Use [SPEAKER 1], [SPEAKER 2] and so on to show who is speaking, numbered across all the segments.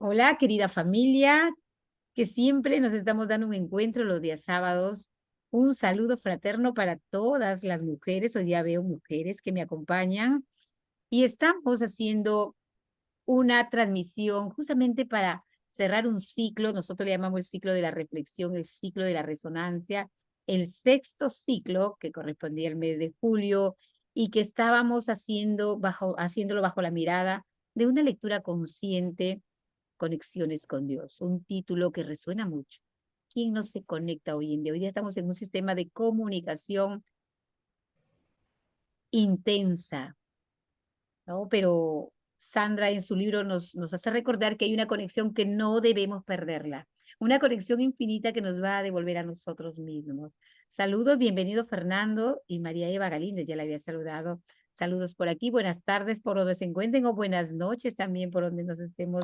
[SPEAKER 1] Hola, querida familia, que siempre nos estamos dando un encuentro los días sábados. Un saludo fraterno para todas las mujeres. Hoy día veo mujeres que me acompañan y estamos haciendo una transmisión justamente para cerrar un ciclo. Nosotros le llamamos el ciclo de la reflexión, el ciclo de la resonancia, el sexto ciclo que correspondía al mes de julio y que estábamos haciéndolo bajo la mirada de una lectura consciente, Conexiones con Dios, un título que resuena mucho. ¿Quién no se conecta hoy en día? Hoy día estamos en un sistema de comunicación intensa, ¿no? Pero Sandra en su libro nos hace recordar que hay una conexión que no debemos perderla, una conexión infinita que nos va a devolver a nosotros mismos. Saludos, bienvenido Fernando y María Eva Galíndez, ya la había saludado. Saludos por aquí, buenas tardes por donde se encuentren o buenas noches también por donde nos estemos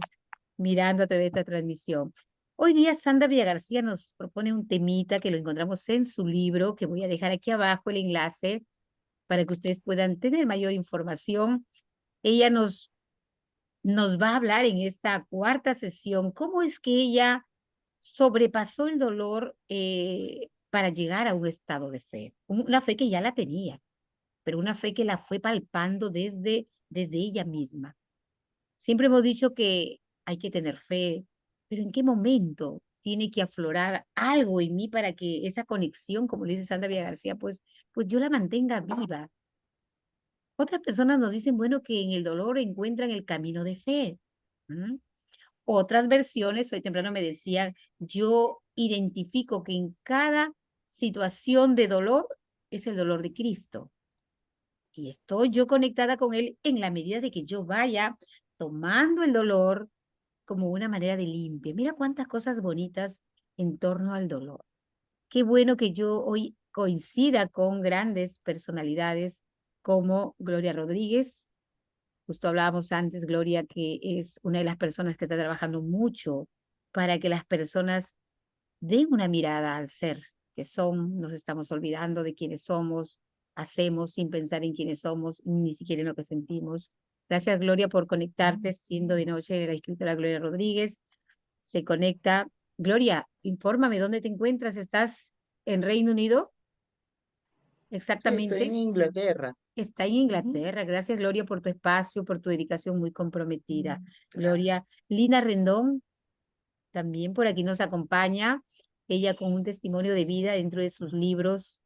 [SPEAKER 1] mirando a través de esta transmisión. Hoy día Sandra Villagarcía nos propone un temita que lo encontramos en su libro, que voy a dejar aquí abajo el enlace para que ustedes puedan tener mayor información. Ella nos va a hablar en esta cuarta sesión cómo es que ella sobrepasó el dolor para llegar a un estado de fe. Una fe que ya la tenía, pero una fe que la fue palpando desde ella misma. Siempre hemos dicho que hay que tener fe, pero ¿en qué momento tiene que aflorar algo en mí para que esa conexión, como le dice Sandra Villa García, pues yo la mantenga viva? Otras personas nos dicen, bueno, que en el dolor encuentran el camino de fe. ¿M? Otras versiones, hoy temprano me decían, yo identifico que en cada situación de dolor es el dolor de Cristo. Y estoy yo conectada con Él en la medida de que yo vaya tomando el dolor como una manera de limpia. Mira cuántas cosas bonitas en torno al dolor. Qué bueno que yo hoy coincida con grandes personalidades como Gloria Rodríguez. Justo hablábamos antes, Gloria, que es una de las personas que está trabajando mucho para que las personas den una mirada al ser que son. Nos estamos olvidando de quiénes somos, hacemos sin pensar en quiénes somos, ni siquiera en lo que sentimos. Gracias, Gloria, por conectarte, siendo de noche la escritora Gloria Rodríguez. Se conecta. Gloria, infórmame dónde te encuentras. ¿Estás en Reino Unido?
[SPEAKER 2] Sí, estoy en
[SPEAKER 1] Exactamente.
[SPEAKER 2] Inglaterra.
[SPEAKER 1] Está en
[SPEAKER 2] Ujú.
[SPEAKER 1] Inglaterra. Gracias, Gloria, por tu espacio, por tu dedicación muy comprometida. Gloria,
[SPEAKER 2] Gracias.
[SPEAKER 1] Lina Rendón también por aquí nos acompaña. Ella con un testimonio de vida dentro de sus libros,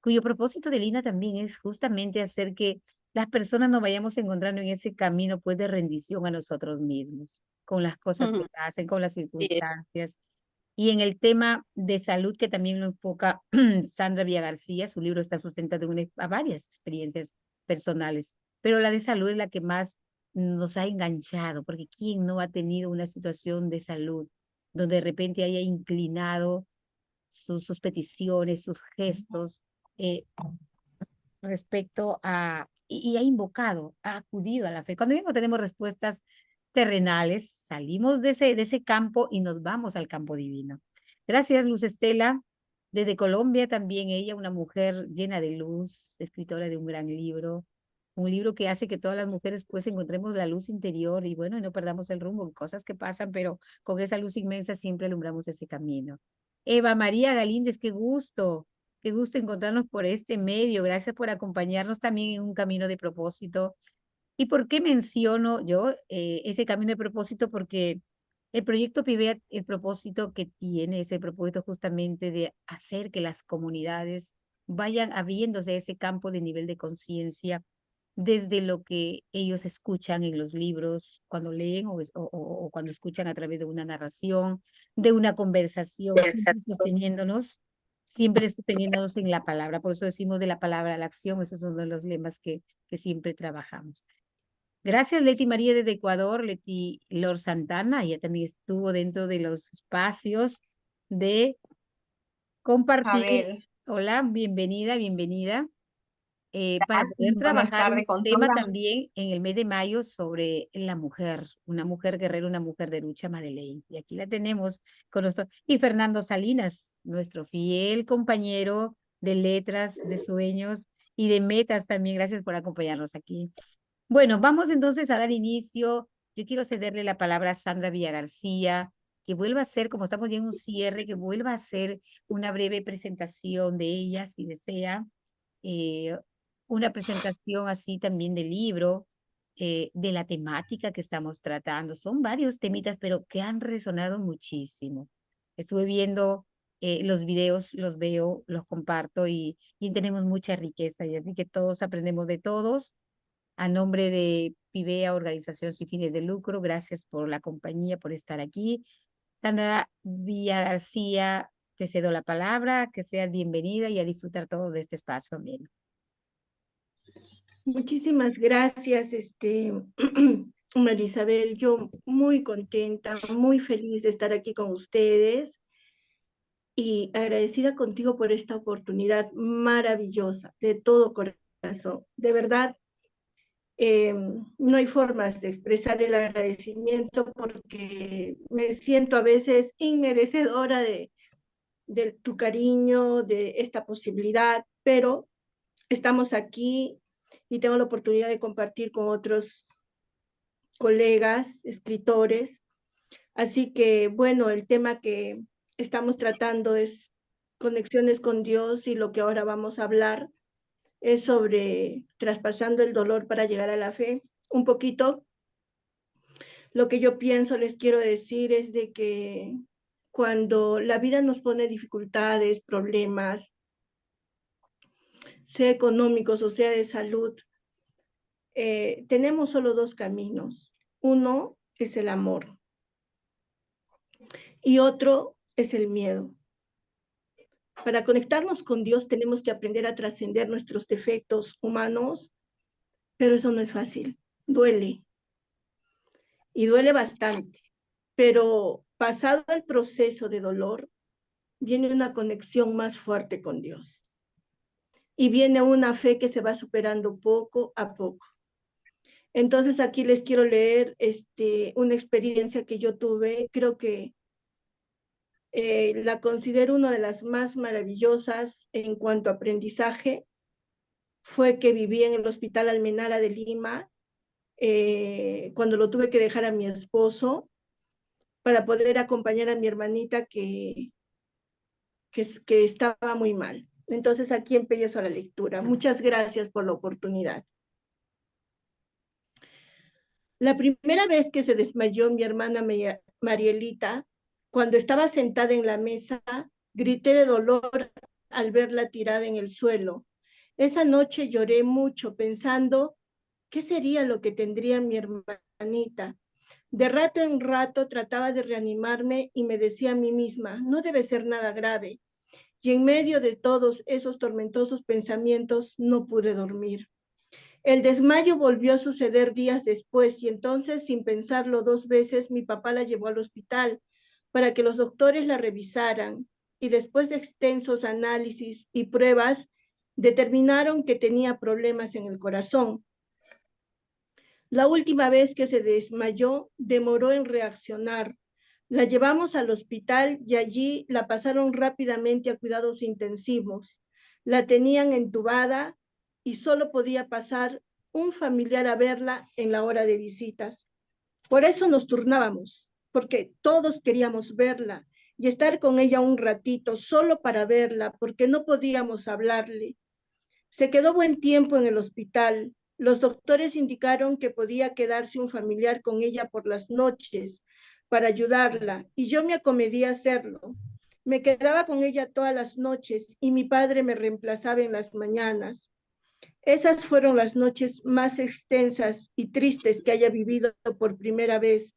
[SPEAKER 1] cuyo propósito de Lina también es justamente hacer que las personas nos vayamos encontrando en ese camino pues de rendición a nosotros mismos, con las cosas que
[SPEAKER 2] Ujú.
[SPEAKER 1] pasen, con las
[SPEAKER 2] Sí,
[SPEAKER 1] circunstancias. Y en el tema de salud, que también lo enfoca Sandra Villagarcía, su libro está sustentado a varias experiencias personales, pero la de salud es la que más nos ha enganchado, porque ¿quién no ha tenido una situación de salud donde de repente haya inclinado sus peticiones, sus gestos eh, respecto y ha invocado, ha acudido a la fe? Cuando ya no tenemos respuestas terrenales, salimos de ese campo y nos vamos al campo divino. Gracias, Luz Estela. Desde Colombia también ella, una mujer llena de luz, escritora de un gran libro, un libro que hace que todas las mujeres pues encontremos la luz interior y bueno, y no perdamos el rumbo, cosas que pasan, pero con esa luz inmensa siempre alumbramos ese camino. Eva María Galíndez, qué gusto encontrarnos por este medio. Gracias por acompañarnos también en un camino de propósito. ¿Y por qué menciono yo ese camino de propósito? Porque el proyecto Pivea, el propósito que tiene, es el propósito justamente de hacer que las comunidades vayan abriéndose a ese campo de nivel de conciencia desde lo que ellos escuchan en los libros, cuando leen o cuando escuchan a través de una narración, de una conversación,
[SPEAKER 2] exacto.
[SPEAKER 1] siempre sosteniéndonos en la palabra. Por eso decimos de la palabra a la acción, esos son uno de los lemas que siempre trabajamos. Gracias, Leti María desde Ecuador, Leti Lor Santana, ella también estuvo dentro de los espacios de
[SPEAKER 3] A
[SPEAKER 1] compartir.
[SPEAKER 3] ver,
[SPEAKER 1] Hola, bienvenida, bienvenida. Para
[SPEAKER 3] gracias,
[SPEAKER 1] poder
[SPEAKER 3] buenas
[SPEAKER 1] trabajar
[SPEAKER 3] tardes
[SPEAKER 1] un
[SPEAKER 3] con
[SPEAKER 1] tema
[SPEAKER 3] todas.
[SPEAKER 1] también en el mes de mayo sobre la mujer, una mujer guerrera, una mujer de lucha, Madeleine. Y aquí la tenemos con nosotros. Y Fernando Salinas, nuestro fiel compañero de letras, de sueños y de metas también. Gracias por acompañarnos aquí. Bueno, vamos entonces a dar inicio. Yo quiero cederle la palabra a Sandra Villagarcía, que vuelva a hacer, como estamos ya en un cierre, que vuelva a hacer una breve presentación de ella, si desea, eh, una presentación así también del libro, de la temática que estamos tratando. Son varios temitas, pero que han resonado muchísimo. Estuve viendo los videos, los veo, los comparto y tenemos mucha riqueza, y así que todos aprendemos de todos. A nombre de PIVEA, Organización Sin Fines de Lucro, gracias por la compañía, por estar aquí. Sandra Villa García, te cedo la palabra, que seas bienvenida y a disfrutar todo de este espacio ameno.
[SPEAKER 2] Muchísimas gracias, María Isabel. Yo muy contenta, muy feliz de estar aquí con ustedes y agradecida contigo por esta oportunidad maravillosa, de todo corazón. De verdad, no hay formas de expresar el agradecimiento porque me siento a veces inmerecedora de tu cariño, de esta posibilidad, pero estamos aquí y tengo la oportunidad de compartir con otros colegas, escritores. Así que, bueno, el tema que estamos tratando es conexiones con Dios y lo que ahora vamos a hablar es sobre traspasando el dolor para llegar a la fe. Un poquito lo que yo pienso, les quiero decir es de que cuando la vida nos pone dificultades, problemas, sea económicos o sea de salud, tenemos solo dos caminos. Uno es el amor y otro es el miedo. Para conectarnos con Dios tenemos que aprender a trascender nuestros defectos humanos, pero eso no es fácil. Duele y duele bastante, pero pasado el proceso de dolor, viene una conexión más fuerte con Dios y viene una fe que se va superando poco a poco. Entonces aquí les quiero leer una experiencia que yo tuve. Creo que la considero una de las más maravillosas en cuanto a aprendizaje. Fue que viví en el Hospital Almenara de Lima, cuando lo tuve que dejar a mi esposo para poder acompañar a mi hermanita que estaba muy mal. Entonces aquí empiezo la lectura. Muchas gracias por la oportunidad. La primera vez que se desmayó mi hermana Marielita, cuando estaba sentada en la mesa, grité de dolor al verla tirada en el suelo. Esa noche lloré mucho pensando qué sería lo que tendría mi hermanita. De rato en rato trataba de reanimarme y me decía a mí misma, no debe ser nada grave. Y en medio de todos esos tormentosos pensamientos no pude dormir. El desmayo volvió a suceder días después y entonces, sin pensarlo dos veces, mi papá la llevó al hospital para que los doctores la revisaran y después de extensos análisis y pruebas, determinaron que tenía problemas en el corazón. La última vez que se desmayó, demoró en reaccionar. La llevamos al hospital y allí la pasaron rápidamente a cuidados intensivos. La tenían entubada y solo podía pasar un familiar a verla en la hora de visitas. Por eso nos turnábamos, porque todos queríamos verla y estar con ella un ratito, solo para verla, porque no podíamos hablarle. Se quedó buen tiempo en el hospital. Los doctores indicaron que podía quedarse un familiar con ella por las noches para ayudarla y yo me acomedí a hacerlo. Me quedaba con ella todas las noches y mi padre me reemplazaba en las mañanas. Esas fueron las noches más extensas y tristes que haya vivido por primera vez,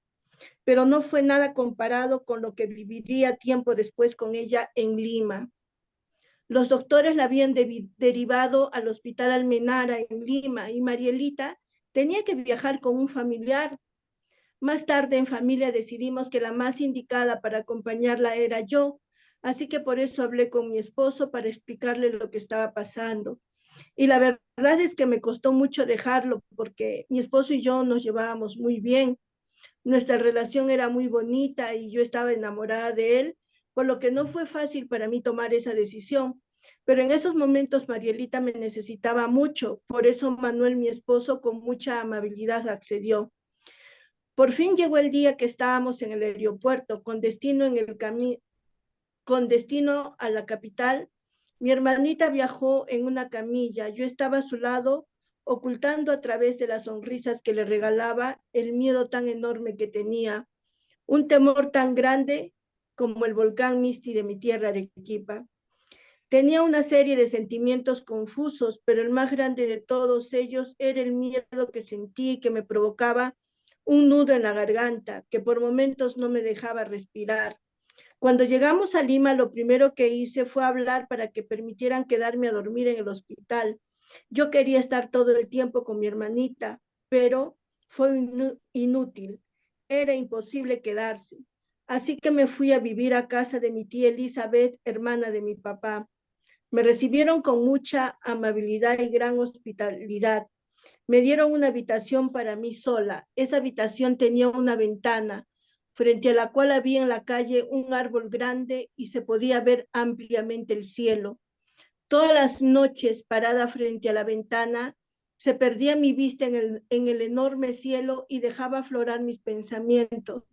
[SPEAKER 2] pero no fue nada comparado con lo que viviría tiempo después con ella en Lima. Los doctores la habían derivado al Hospital Almenara en Lima y Marielita tenía que viajar con un familiar. Más tarde en familia decidimos que la más indicada para acompañarla era yo, así que por eso hablé con mi esposo para explicarle lo que estaba pasando. Y la verdad es que me costó mucho dejarlo porque mi esposo y yo nos llevábamos muy bien. Nuestra relación era muy bonita y yo estaba enamorada de él, por lo que no fue fácil para mí tomar esa decisión. Pero en esos momentos Marielita me necesitaba mucho, por eso Manuel, mi esposo, con mucha amabilidad accedió. Por fin llegó el día que estábamos en el aeropuerto con destino a la capital. Mi hermanita viajó en una camilla. Yo estaba a su lado, ocultando a través de las sonrisas que le regalaba el miedo tan enorme que tenía, un temor tan grande como el volcán Misti de mi tierra Arequipa. Tenía una serie de sentimientos confusos, pero el más grande de todos ellos era el miedo que sentí y que me provocaba un nudo en la garganta, que por momentos no me dejaba respirar. Cuando llegamos a Lima, lo primero que hice fue hablar para que permitieran quedarme a dormir en el hospital. Yo quería estar todo el tiempo con mi hermanita, pero fue inútil. Era imposible quedarse. Así que me fui a vivir a casa de mi tía Elizabeth, hermana de mi papá. Me recibieron con mucha amabilidad y gran hospitalidad. Me dieron una habitación para mí sola. Esa habitación tenía una ventana, frente a la cual había en la calle un árbol grande y se podía ver ampliamente el cielo. Todas las noches, parada frente a la ventana, se perdía mi vista en el enorme cielo y dejaba aflorar mis pensamientos.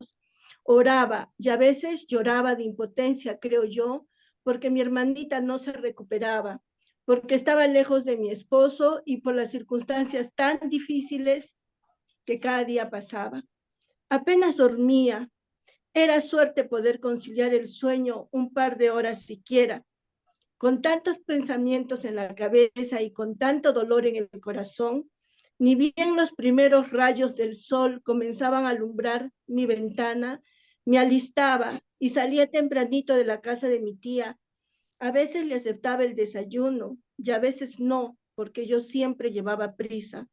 [SPEAKER 2] Oraba y a veces lloraba de impotencia, creo yo, porque mi hermanita no se recuperaba, porque estaba lejos de mi esposo y por las circunstancias tan difíciles que cada día pasaba. Apenas dormía. Era suerte poder conciliar el sueño un par de horas siquiera. Con tantos pensamientos en la cabeza y con tanto dolor en el corazón, ni bien los primeros rayos del sol comenzaban a alumbrar mi ventana, me alistaba y salía tempranito de la casa de mi tía. A veces le aceptaba el desayuno y a veces no, porque yo siempre llevaba prisa.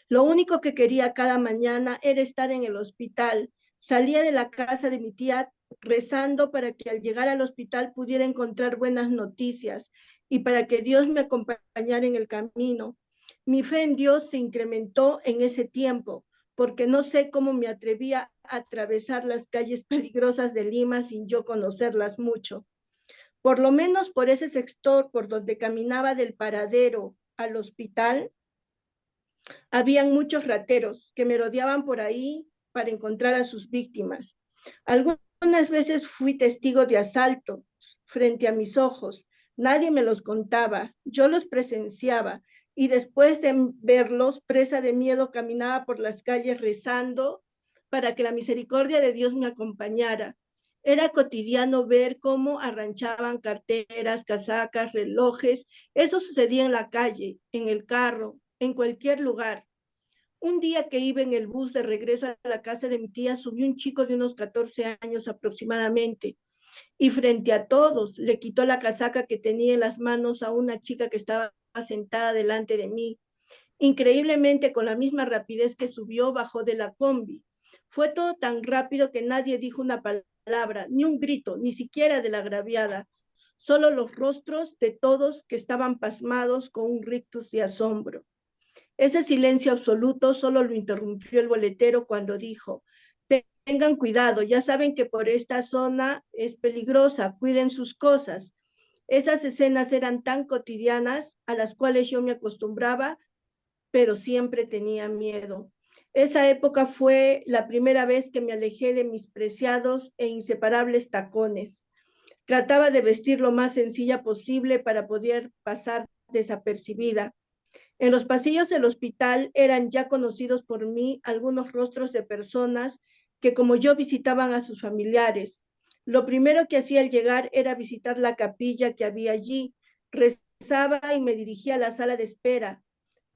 [SPEAKER 2] Lo único que quería cada mañana era estar en el hospital. Salía de la casa de mi tía rezando para que al llegar al hospital pudiera encontrar buenas noticias y para que Dios me acompañara en el camino. Mi fe en Dios se incrementó en ese tiempo, porque no sé cómo me atrevía a atravesar las calles peligrosas de Lima sin yo conocerlas mucho. Por lo menos por ese sector por donde caminaba del paradero al hospital, habían muchos rateros que me rodeaban por ahí para encontrar a sus víctimas. Algunas veces fui testigo de asaltos frente a mis ojos. Nadie me los contaba, yo los presenciaba y después de verlos, presa de miedo, caminaba por las calles rezando para que la misericordia de Dios me acompañara. Era cotidiano ver cómo arranchaban carteras, casacas, relojes. Eso sucedía en la calle, en el carro, en cualquier lugar. Un día que iba en el bus de regreso a la casa de mi tía, subió un chico de unos 14 años aproximadamente y frente a todos le quitó la casaca que tenía en las manos a una chica que estaba sentada delante de mí. Increíblemente, con la misma rapidez que subió, bajó de la combi. Fue todo tan rápido que nadie dijo una palabra, ni un grito, ni siquiera de la agraviada. Solo los rostros de todos que estaban pasmados con un rictus de asombro. Ese silencio absoluto solo lo interrumpió el boletero cuando dijo: tengan cuidado, ya saben que por esta zona es peligrosa, cuiden sus cosas. Esas escenas eran tan cotidianas a las cuales yo me acostumbraba, pero siempre tenía miedo. Esa época fue la primera vez que me alejé de mis preciados e inseparables tacones. Trataba de vestir lo más sencilla posible para poder pasar desapercibida. En los pasillos del hospital eran ya conocidos por mí algunos rostros de personas que, como yo, visitaban a sus familiares. Lo primero que hacía al llegar era visitar la capilla que había allí. Rezaba y me dirigía a la sala de espera,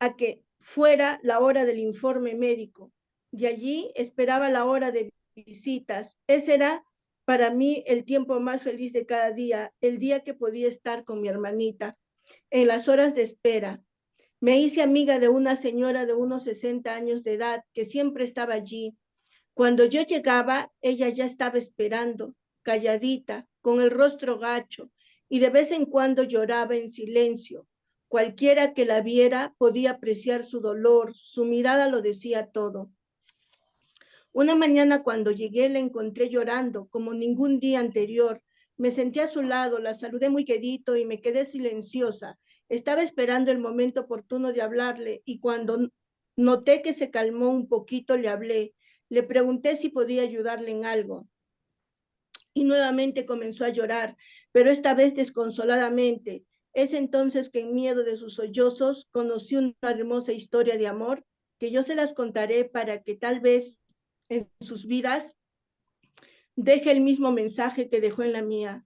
[SPEAKER 2] a que fuera la hora del informe médico. De allí esperaba la hora de visitas. Ese era para mí el tiempo más feliz de cada día, el día que podía estar con mi hermanita. En las horas de espera, me hice amiga de una señora de unos 60 años de edad que siempre estaba allí. Cuando yo llegaba, ella ya estaba esperando, calladita, con el rostro gacho, y de vez en cuando lloraba en silencio. Cualquiera que la viera podía apreciar su dolor, su mirada lo decía todo. Una mañana cuando llegué la encontré llorando como ningún día anterior. Me senté a su lado, la saludé muy quedito y me quedé silenciosa. Estaba esperando el momento oportuno de hablarle y cuando noté que se calmó un poquito le hablé. Le pregunté si podía ayudarle en algo y nuevamente comenzó a llorar, pero esta vez desconsoladamente. Es entonces que en miedo de sus sollozos conocí una hermosa historia de amor que yo se las contaré para que tal vez en sus vidas deje el mismo mensaje que dejó en la mía.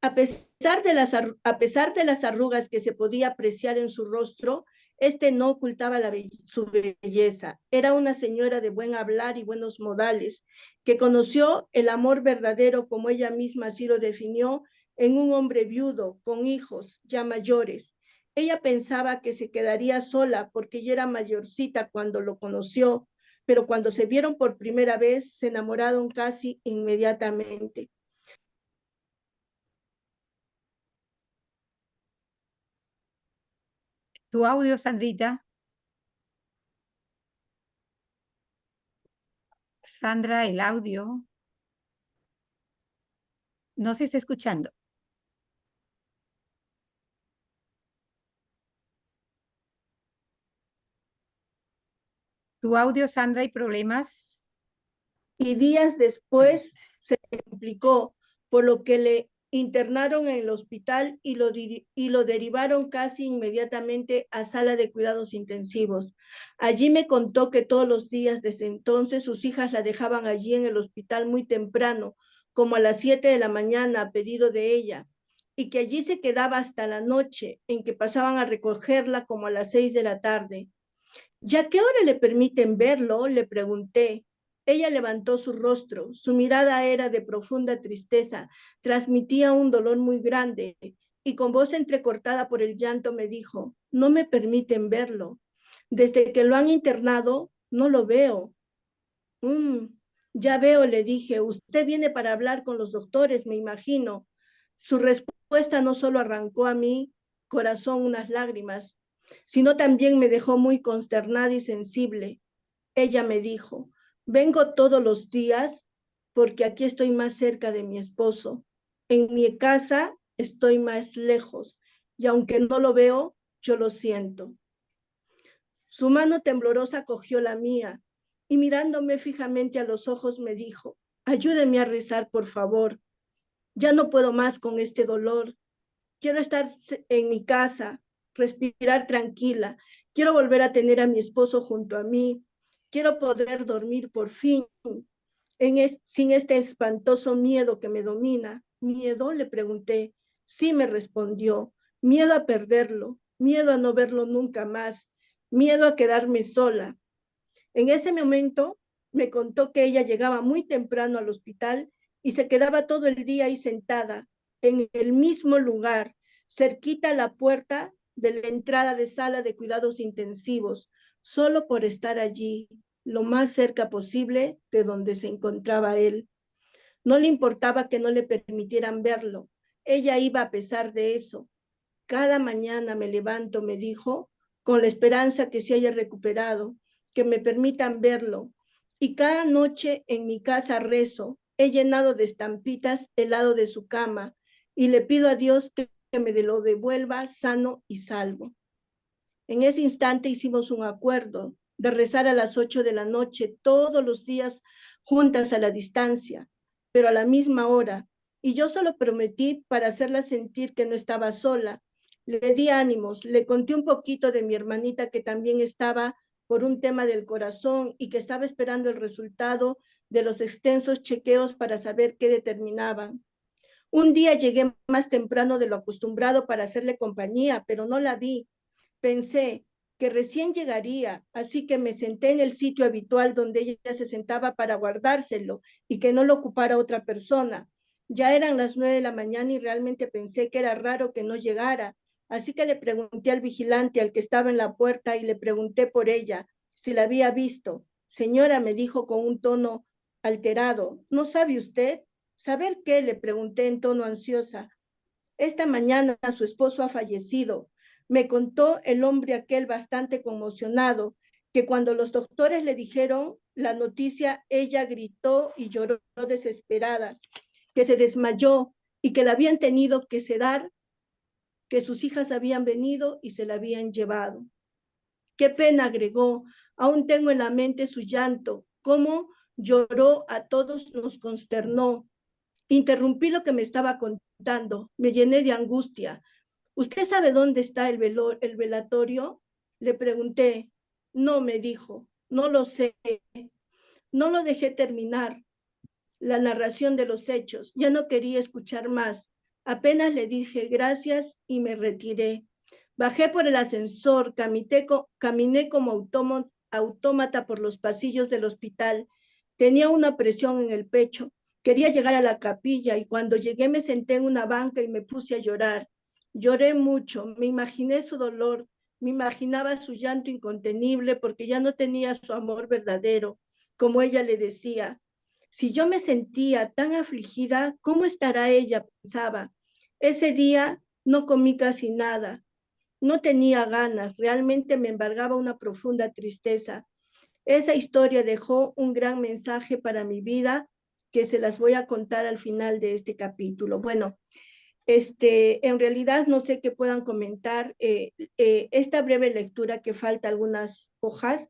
[SPEAKER 2] A pesar de las arrugas que se podía apreciar en su rostro, este no ocultaba su belleza. Era una señora de buen hablar y buenos modales, que conoció el amor verdadero, como ella misma así lo definió, en un hombre viudo, con hijos ya mayores. Ella pensaba que se quedaría sola porque ya era mayorcita cuando lo conoció, pero cuando se vieron por primera vez, se enamoraron casi inmediatamente.
[SPEAKER 1] Tu audio, Sandrita. Sandra, el audio. No se está escuchando. Tu audio, Sandra, ¿hay problemas?
[SPEAKER 2] Y días después se complicó, por lo que le internaron en el hospital y lo derivaron casi inmediatamente a sala de cuidados intensivos. Allí me contó que todos los días desde entonces sus hijas la dejaban allí en el hospital muy temprano, como a las 7 de la mañana a pedido de ella, y que allí se quedaba hasta la noche, en que pasaban a recogerla como a las 6 de la tarde. ¿Ya qué hora le permiten verlo?, le pregunté. Ella levantó su rostro, su mirada era de profunda tristeza, transmitía un dolor muy grande y con voz entrecortada por el llanto me dijo, no me permiten verlo. Desde que lo han internado, no lo veo. Ya veo, le dije, usted viene para hablar con los doctores, me imagino. Su respuesta no solo arrancó a mi corazón unas lágrimas, sino también me dejó muy consternada y sensible. Ella me dijo, vengo todos los días porque aquí estoy más cerca de mi esposo. En mi casa estoy más lejos y aunque no lo veo, yo lo siento. Su mano temblorosa cogió la mía y mirándome fijamente a los ojos me dijo, ayúdeme a rezar, por favor. Ya no puedo más con este dolor. Quiero estar en mi casa, respirar tranquila. Quiero volver a tener a mi esposo junto a mí. Quiero poder dormir por fin, sin este espantoso miedo que me domina. ¿Miedo?, le pregunté. Sí, me respondió. Miedo a perderlo, miedo a no verlo nunca más, miedo a quedarme sola. En ese momento me contó que ella llegaba muy temprano al hospital y se quedaba todo el día ahí sentada, en el mismo lugar, cerquita a la puerta de la entrada de sala de cuidados intensivos, solo por estar allí, lo más cerca posible de donde se encontraba él. No le importaba que no le permitieran verlo. Ella iba a pesar de eso. Cada mañana me levanto, me dijo, con la esperanza que se haya recuperado, que me permitan verlo. Y cada noche en mi casa rezo, he llenado de estampitas el lado de su cama y le pido a Dios que me lo devuelva sano y salvo. En ese instante hicimos un acuerdo de rezar a las 8 de la noche todos los días juntas a la distancia, pero a la misma hora. Y yo solo prometí para hacerla sentir que no estaba sola. Le di ánimos, le conté un poquito de mi hermanita que también estaba por un tema del corazón y que estaba esperando el resultado de los extensos chequeos para saber qué determinaban. Un día llegué más temprano de lo acostumbrado para hacerle compañía, pero no la vi. Pensé que recién llegaría, así que me senté en el sitio habitual donde ella se sentaba para guardárselo y que no lo ocupara otra persona. Ya eran las 9 de la mañana y realmente pensé que era raro que no llegara. Así que le pregunté al vigilante, al que estaba en la puerta, y le pregunté por ella, si la había visto. Señora, me dijo con un tono alterado, ¿no sabe usted? ¿Saber qué?, le pregunté en tono ansiosa. Esta mañana su esposo ha fallecido. Me contó el hombre aquel bastante conmocionado, que cuando los doctores le dijeron la noticia, ella gritó y lloró desesperada, que se desmayó y que la habían tenido que sedar, que sus hijas habían venido y se la habían llevado. Qué pena, agregó, aún tengo en la mente su llanto, cómo Lloró, a todos nos consternó. Interrumpí lo que me estaba contando, me llené de angustia. ¿Usted sabe dónde está el velatorio? Le pregunté. No, me dijo, no lo sé. No lo dejé terminar la narración de los hechos. Ya no quería escuchar más. Apenas le dije gracias y me retiré. Bajé por el ascensor, caminé como autómata por los pasillos del hospital. Tenía una presión en el pecho. Quería llegar a la capilla y cuando llegué me senté en una banca y me puse a llorar. Lloré mucho, me imaginé su dolor, me imaginaba su llanto incontenible porque ya no tenía su amor verdadero, como ella le decía. Si yo me sentía tan afligida, ¿cómo estará ella? Pensaba. Ese día no comí casi nada, no tenía ganas, realmente me embargaba una profunda tristeza. Esa historia dejó un gran mensaje para mi vida que se las voy a contar al final de este capítulo. Bueno, en realidad no sé qué puedan comentar. Esta breve lectura, que falta algunas hojas,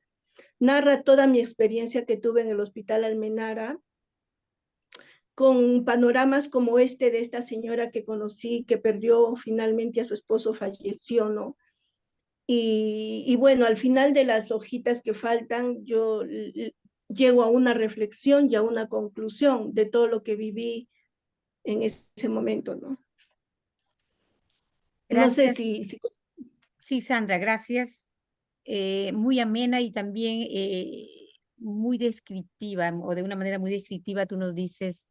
[SPEAKER 2] narra toda mi experiencia que tuve en el Hospital Almenara, con panoramas como este de esta señora que conocí, que perdió finalmente a su esposo, falleció, ¿no? Y bueno, al final de las hojitas que faltan, yo llego a una reflexión y a una conclusión de todo lo que viví en ese momento, ¿no? No sé
[SPEAKER 1] Gracias. Sí, Sandra, gracias. Muy amena y también muy descriptiva, o de una manera muy descriptiva tú nos dices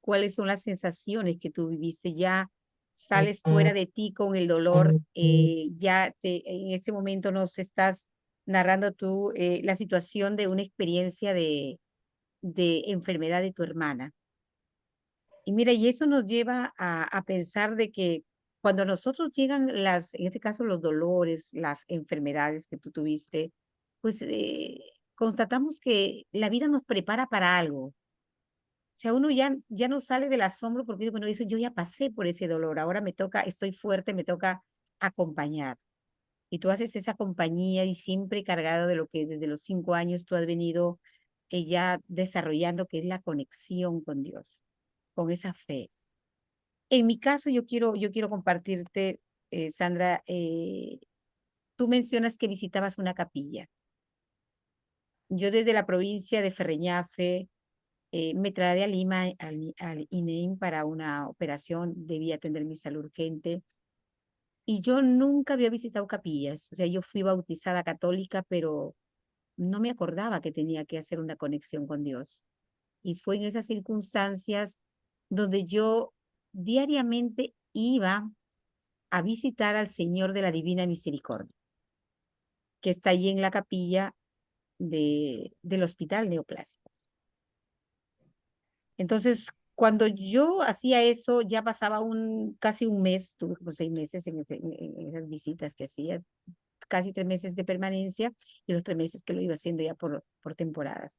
[SPEAKER 1] cuáles son las sensaciones que tú viviste. Ya sales fuera de ti con el dolor, en este momento nos estás narrando tú la situación de una experiencia de enfermedad de tu hermana. Y mira, y eso nos lleva a pensar de que cuando a nosotros llegan en este caso, los dolores, las enfermedades que tú tuviste, pues constatamos que la vida nos prepara para algo. O sea, uno ya no sale del asombro porque bueno, eso yo ya pasé por ese dolor, ahora me toca, estoy fuerte, me toca acompañar. Y tú haces esa compañía y siempre cargado de lo que desde los 5 años tú has venido ya desarrollando, que es la conexión con Dios, con esa fe. En mi caso, yo quiero compartirte, Sandra, tú mencionas que visitabas una capilla. Yo desde la provincia de Ferreñafe me trasladé a Lima, al INEM, para una operación, debía atender mi salud urgente. Y yo nunca había visitado capillas. O sea, yo fui bautizada católica, pero no me acordaba que tenía que hacer una conexión con Dios. Y fue en esas circunstancias donde yo diariamente iba a visitar al Señor de la Divina Misericordia, que está allí en la capilla del Hospital Neoplásicos. Entonces, cuando yo hacía eso, ya pasaba casi un mes, tuve como 6 meses en esas visitas que hacía, casi 3 meses de permanencia, y los 3 meses que lo iba haciendo ya por temporadas.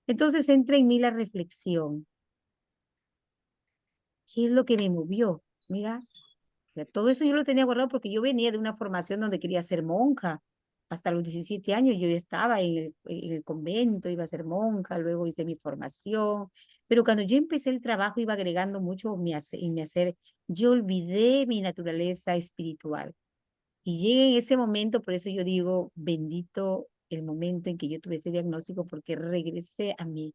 [SPEAKER 1] Entonces entra en mí la reflexión, ¿qué es lo que me movió? Mira, o sea, todo eso yo lo tenía guardado porque yo venía de una formación donde quería ser monja. Hasta los 17 años yo ya estaba en el convento, iba a ser monja, luego hice mi formación. Pero cuando yo empecé el trabajo iba agregando mucho en mi hacer. Yo olvidé mi naturaleza espiritual. Y llegué en ese momento, por eso yo digo, bendito el momento en que yo tuve ese diagnóstico, porque regresé a mí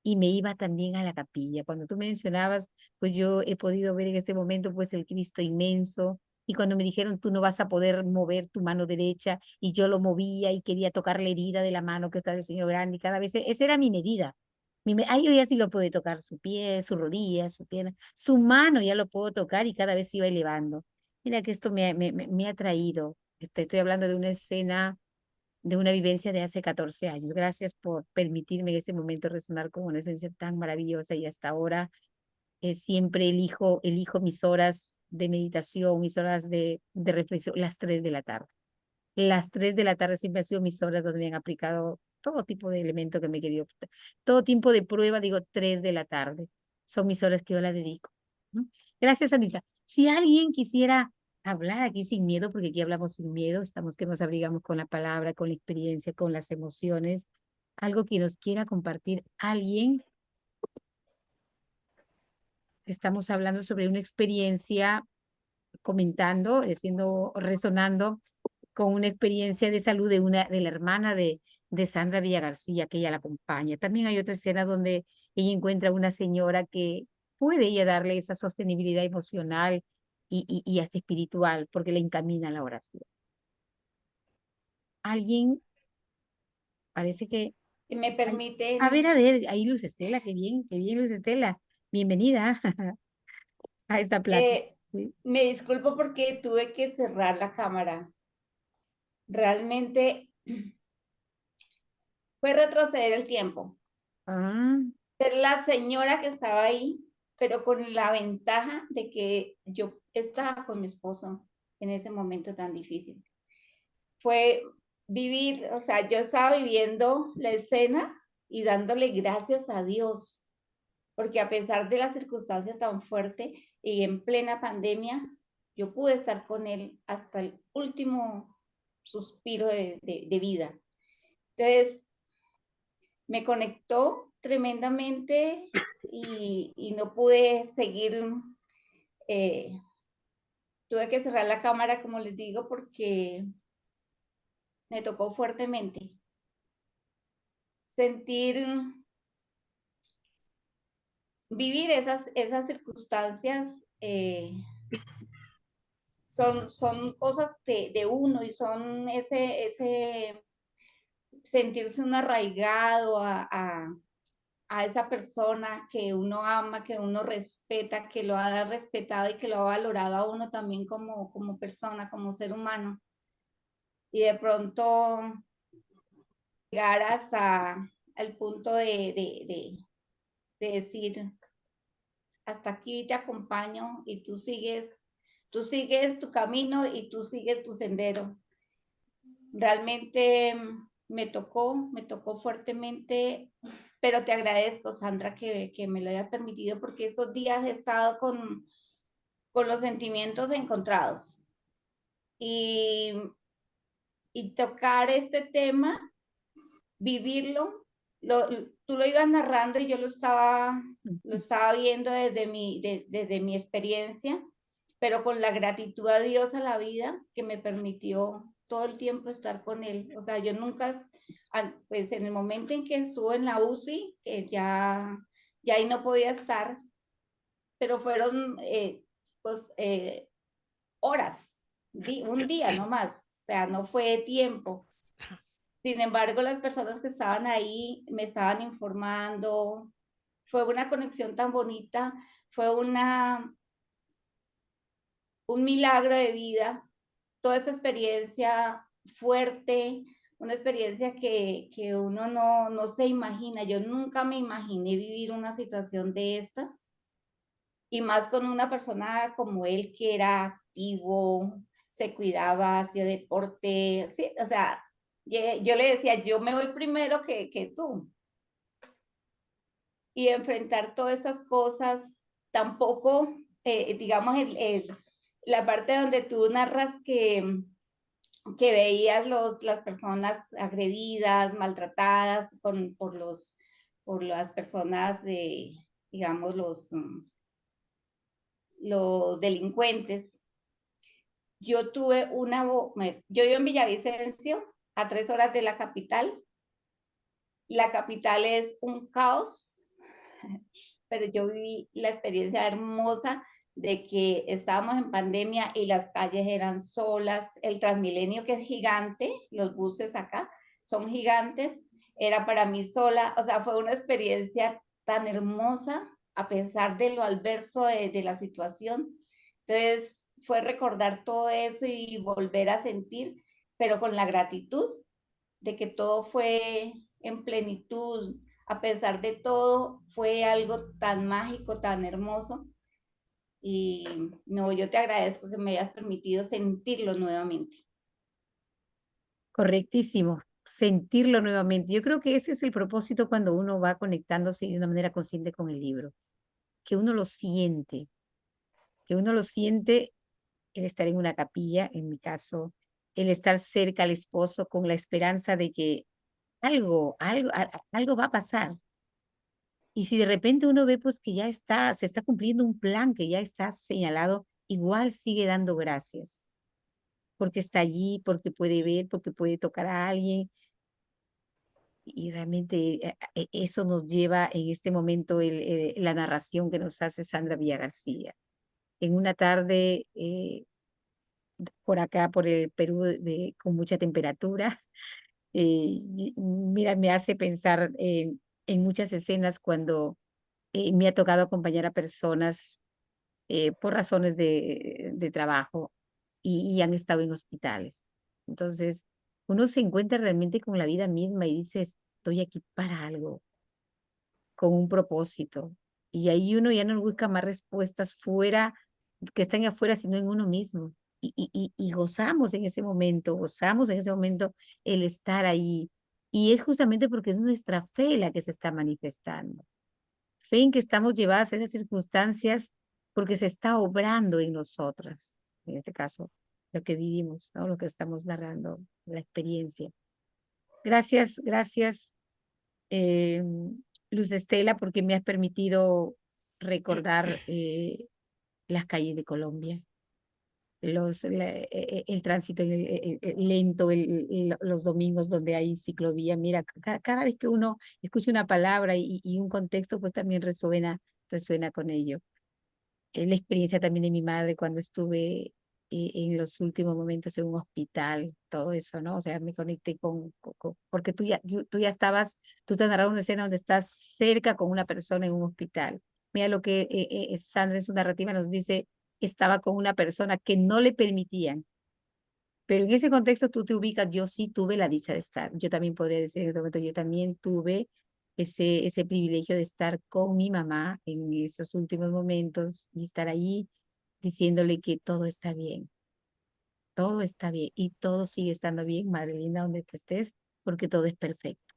[SPEAKER 1] y me iba también a la capilla. Cuando tú mencionabas, pues yo he podido ver en este momento pues el Cristo inmenso, y cuando me dijeron tú no vas a poder mover tu mano derecha, y yo lo movía y quería tocar la herida de la mano que estaba el Señor grande, y cada vez esa era mi medida. Ay, yo ya sí lo puedo tocar, su pie, su rodilla, su pierna, su mano ya lo puedo tocar, y cada vez se iba elevando. Mira que esto me ha traído, estoy hablando de una escena, de una vivencia de hace 14 años. Gracias por permitirme en este momento resonar con una esencia tan maravillosa, y hasta ahora siempre elijo mis horas de meditación, mis horas de reflexión, las 3 de la tarde. Las 3 de la tarde siempre han sido mis horas donde me han aplicado todo tipo de elemento que me he querido, todo tipo de prueba, digo 3 de la tarde. Son mis horas que yo la dedico, ¿no? Gracias, Anita. Si alguien quisiera hablar aquí sin miedo, porque aquí hablamos sin miedo, estamos que nos abrigamos con la palabra, con la experiencia, con las emociones. algo que nos quiera compartir alguien. Estamos hablando sobre una experiencia, comentando, resonando con una experiencia de salud de la hermana de Sandra Villagarcía, que ella la acompaña. También hay otra escena donde ella encuentra a una señora que puede ella darle esa sostenibilidad emocional y hasta espiritual, porque le encamina a la oración. Alguien, parece que...
[SPEAKER 3] Si me
[SPEAKER 1] A
[SPEAKER 3] permiten,
[SPEAKER 1] ver, ahí Luz Estela, qué bien Luz Estela. Bienvenida a esta plática. Sí.
[SPEAKER 3] me disculpo porque tuve que cerrar la cámara. Realmente fue retroceder el tiempo.
[SPEAKER 1] Ah,
[SPEAKER 3] Ser la señora que estaba ahí, pero con la ventaja de que yo estaba con mi esposo en ese momento tan difícil. Fue vivir, o sea, yo estaba viviendo la escena y dándole gracias a Dios, porque a pesar de la circunstancia tan fuerte y en plena pandemia, yo pude estar con él hasta el último suspiro de vida. Entonces, me conectó tremendamente y no pude seguir, eh, tuve que cerrar la cámara, como les digo, porque me tocó fuertemente sentir, vivir esas circunstancias. Son cosas de uno y son ese sentirse un arraigado a esa persona que uno ama, que uno respeta, que lo ha respetado y que lo ha valorado a uno también como persona, como ser humano. Y de pronto llegar hasta el punto de decir, hasta aquí te acompaño y tú sigues tu camino y tú sigues tu sendero. Realmente me tocó fuertemente, pero te agradezco, Sandra, que me lo haya permitido porque esos días he estado con los sentimientos encontrados. Y, y tocar este tema, vivirlo, tú lo ibas narrando y yo lo estaba viendo desde mi experiencia, pero con la gratitud a Dios, a la vida, que me permitió todo el tiempo estar con Él. O sea, yo nunca, pues en el momento en que estuve en la UCI, que ya ahí no podía estar, pero fueron pues horas, un día no más, o sea, no fue tiempo. Sin embargo, las personas que estaban ahí me estaban informando, fue una conexión tan bonita, fue un milagro de vida, toda esa experiencia fuerte, una experiencia que uno no se imagina. Yo nunca me imaginé vivir una situación de estas, y más con una persona como él que era activo, se cuidaba, hacía deporte, sí, o sea, yo le decía, yo me voy primero que tú. Y enfrentar todas esas cosas, tampoco, digamos, la parte donde tú narras que veías las personas agredidas, maltratadas por las personas digamos, los delincuentes. Yo tuve yo vivo en Villavicencio, a 3 horas de la capital. La capital es un caos, pero yo viví la experiencia hermosa de que estábamos en pandemia y las calles eran solas, el Transmilenio que es gigante, los buses acá son gigantes, era para mí sola, o sea, fue una experiencia tan hermosa a pesar de lo adverso de la situación. Entonces fue recordar todo eso y volver a sentir, pero con la gratitud de que todo fue en plenitud, a pesar de todo, fue algo tan mágico, tan hermoso. Y no, yo te agradezco que me hayas permitido sentirlo nuevamente.
[SPEAKER 1] correctísimo, sentirlo nuevamente. Yo creo que ese es el propósito cuando uno va conectándose de una manera consciente con el libro, que uno lo siente, que uno lo siente el estar en una capilla, en mi caso, el estar cerca al esposo con la esperanza de que algo va a pasar. Y si de repente uno ve pues que ya se está cumpliendo un plan que ya está señalado, igual sigue dando gracias, porque está allí, porque puede ver, porque puede tocar a alguien. Y realmente eso nos lleva en este momento la narración que nos hace Sandra Villagarcía. En una tarde por acá, por el Perú, con mucha temperatura, mira, me hace pensar en muchas escenas cuando me ha tocado acompañar a personas por razones de trabajo y han estado en hospitales. Entonces, uno se encuentra realmente con la vida misma y dice, estoy aquí para algo, con un propósito. Y ahí uno ya no busca más respuestas fuera, que están afuera, sino en uno mismo. Y gozamos en ese momento el estar ahí. Y es justamente porque es nuestra fe la que se está manifestando. Fe en que estamos llevadas a esas circunstancias porque se está obrando en nosotras. En este caso, lo que vivimos, ¿no? Lo que estamos narrando, la experiencia. Gracias, gracias, eh, Luz Estela, porque me has permitido recordar las calles de Colombia, el tránsito lento, los domingos donde hay ciclovía. Mira, cada vez que uno escucha una palabra y un contexto, pues también resuena con ello. Es la experiencia también de mi madre cuando estuve en los últimos momentos en un hospital, todo eso, ¿no? O sea, me conecté porque tú te narras una escena donde estás cerca con una persona en un hospital. Mira lo que Sandra en su narrativa nos dice, estaba con una persona que no le permitían, pero en ese contexto tú te ubicas, yo sí tuve la dicha de estar. Yo también podría decir en ese momento, yo también tuve ese privilegio de estar con mi mamá en esos últimos momentos y estar ahí diciéndole que todo está bien y todo sigue estando bien, madre linda, donde te estés, porque todo es perfecto.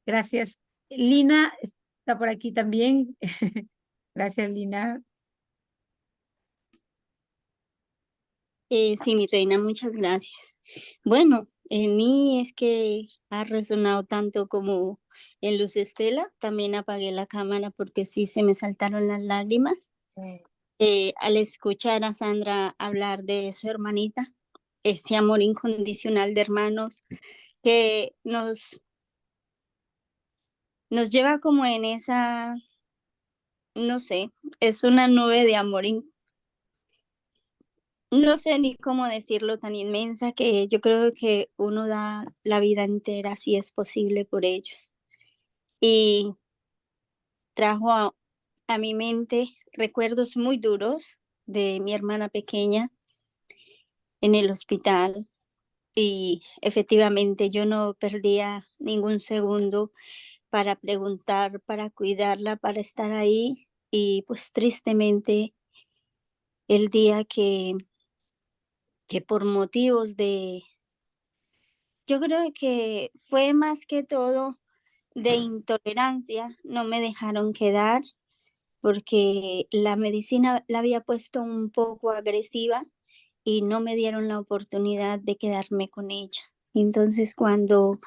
[SPEAKER 1] Gracias. Lina está por aquí también. Gracias, Lina.
[SPEAKER 4] Sí, mi reina, muchas gracias. Bueno, en mí es que ha resonado tanto como en Luz Estela. También apagué la cámara porque sí se me saltaron las lágrimas. Al escuchar a Sandra hablar de su hermanita, ese amor incondicional de hermanos que nos lleva como en esa, no sé, es una nube de amor no sé ni cómo decirlo, tan inmensa que yo creo que uno da la vida entera si es posible por ellos. Y trajo a mi mente recuerdos muy duros de mi hermana pequeña en el hospital y efectivamente yo no perdía ningún segundo para preguntar, para cuidarla, para estar ahí y pues tristemente el día que por motivos yo creo que fue más que todo de intolerancia, no me dejaron quedar porque la medicina la había puesto un poco agresiva y no me dieron la oportunidad de quedarme con ella. Entonces, cuando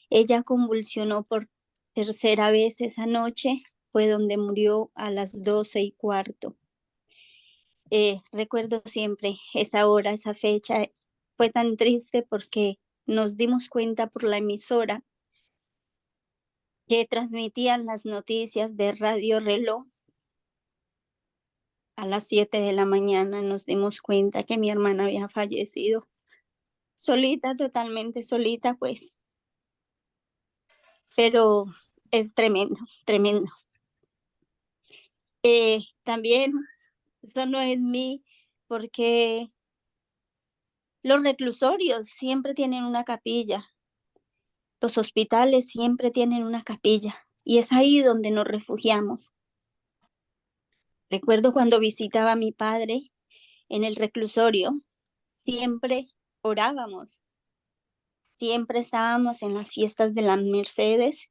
[SPEAKER 4] ella convulsionó por tercera vez esa noche, fue donde murió a las 12:15. Recuerdo siempre esa hora, esa fecha. Fue tan triste porque nos dimos cuenta por la emisora que transmitían las noticias de Radio Reloj. A las 7 de la mañana nos dimos cuenta que mi hermana había fallecido. Solita, totalmente solita, pues. Pero es tremendo, tremendo. También sonó en mí porque los reclusorios siempre tienen una capilla. Los hospitales siempre tienen una capilla. Y es ahí donde nos refugiamos. Recuerdo cuando visitaba a mi padre en el reclusorio, siempre orábamos, siempre estábamos en las fiestas de las Mercedes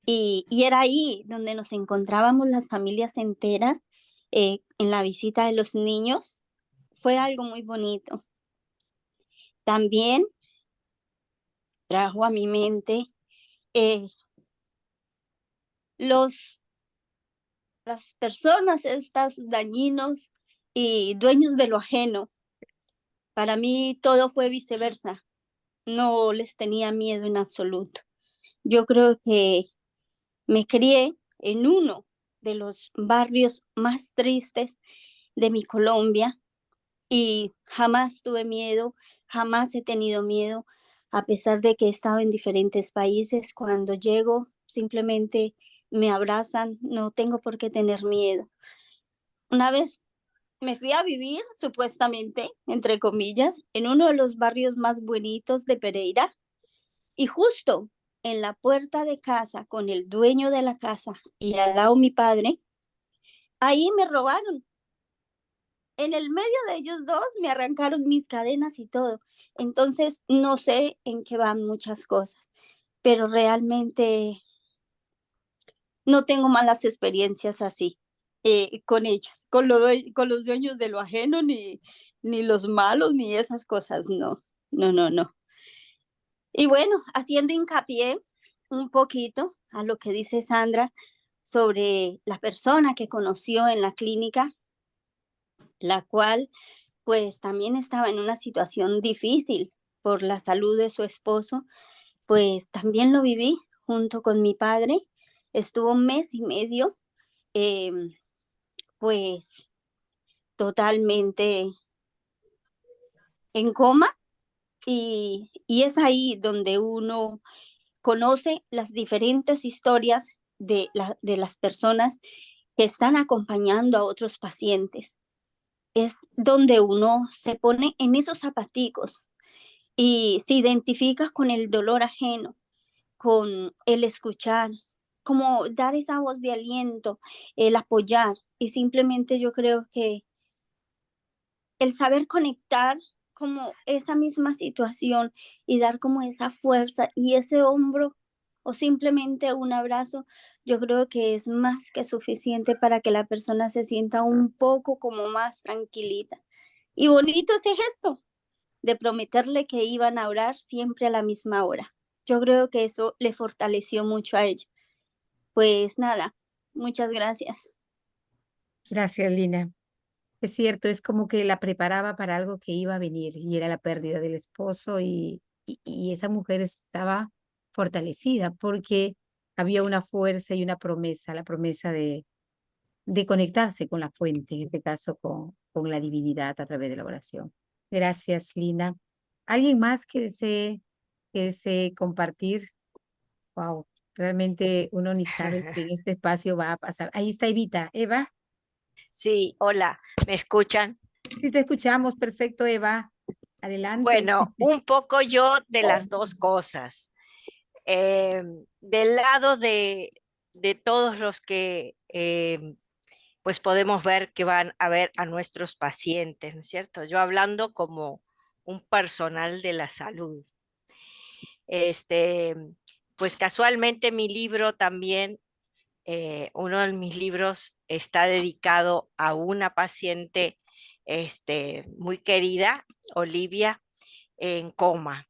[SPEAKER 4] y era ahí donde nos encontrábamos las familias enteras en la visita de los niños. Fue algo muy bonito. También trajo a mi mente eh, los, las personas, estas dañinos y dueños de lo ajeno, para mí todo fue viceversa. No les tenía miedo en absoluto. Yo creo que me crié en uno de los barrios más tristes de mi Colombia y jamás tuve miedo, jamás he tenido miedo, a pesar de que he estado en diferentes países. Cuando llego, simplemente me abrazan, no tengo por qué tener miedo. Una vez me fui a vivir, supuestamente, entre comillas, en uno de los barrios más bonitos de Pereira y justo en la puerta de casa con el dueño de la casa y al lado mi padre, ahí me robaron. En el medio de ellos dos me arrancaron mis cadenas y todo. Entonces, no sé en qué van muchas cosas, pero realmente no tengo malas experiencias así con ellos, con los dueños de lo ajeno, ni los malos, ni esas cosas, no, no, no, no. Y bueno, haciendo hincapié un poquito a lo que dice Sandra sobre la persona que conoció en la clínica, la cual pues también estaba en una situación difícil por la salud de su esposo, pues también lo viví junto con mi padre. Estuvo un mes y medio, eh, pues totalmente en coma y es ahí donde uno conoce las diferentes historias de las personas que están acompañando a otros pacientes. Es donde uno se pone en esos zapaticos y se identifica con el dolor ajeno, con el escuchar, como dar esa voz de aliento, el apoyar. Y simplemente yo creo que el saber conectar como esa misma situación y dar como esa fuerza y ese hombro o simplemente un abrazo, yo creo que es más que suficiente para que la persona se sienta un poco como más tranquilita. Y bonito ese gesto de prometerle que iban a orar siempre a la misma hora. Yo creo que eso le fortaleció mucho a ella. Pues nada, muchas gracias.
[SPEAKER 1] Gracias, Lina. Es cierto, es como que la preparaba para algo que iba a venir y era la pérdida del esposo y esa mujer estaba fortalecida porque había una fuerza y una promesa, la promesa de conectarse con la fuente, en este caso con la divinidad a través de la oración. Gracias, Lina. ¿Alguien más que desee compartir? Wow, realmente uno ni sabe que en este espacio va a pasar. Ahí está Evita. Eva,
[SPEAKER 5] Sí, hola, ¿me escuchan?
[SPEAKER 1] sí te escuchamos. Perfecto, Eva. Adelante.
[SPEAKER 5] Bueno, un poco yo de las dos cosas. Del lado de todos los que pues podemos ver que van a ver a nuestros pacientes, ¿no es cierto? Yo hablando como un personal de la salud. Este, pues casualmente mi libro también, uno de mis libros está dedicado a una paciente muy querida, Olivia, en coma.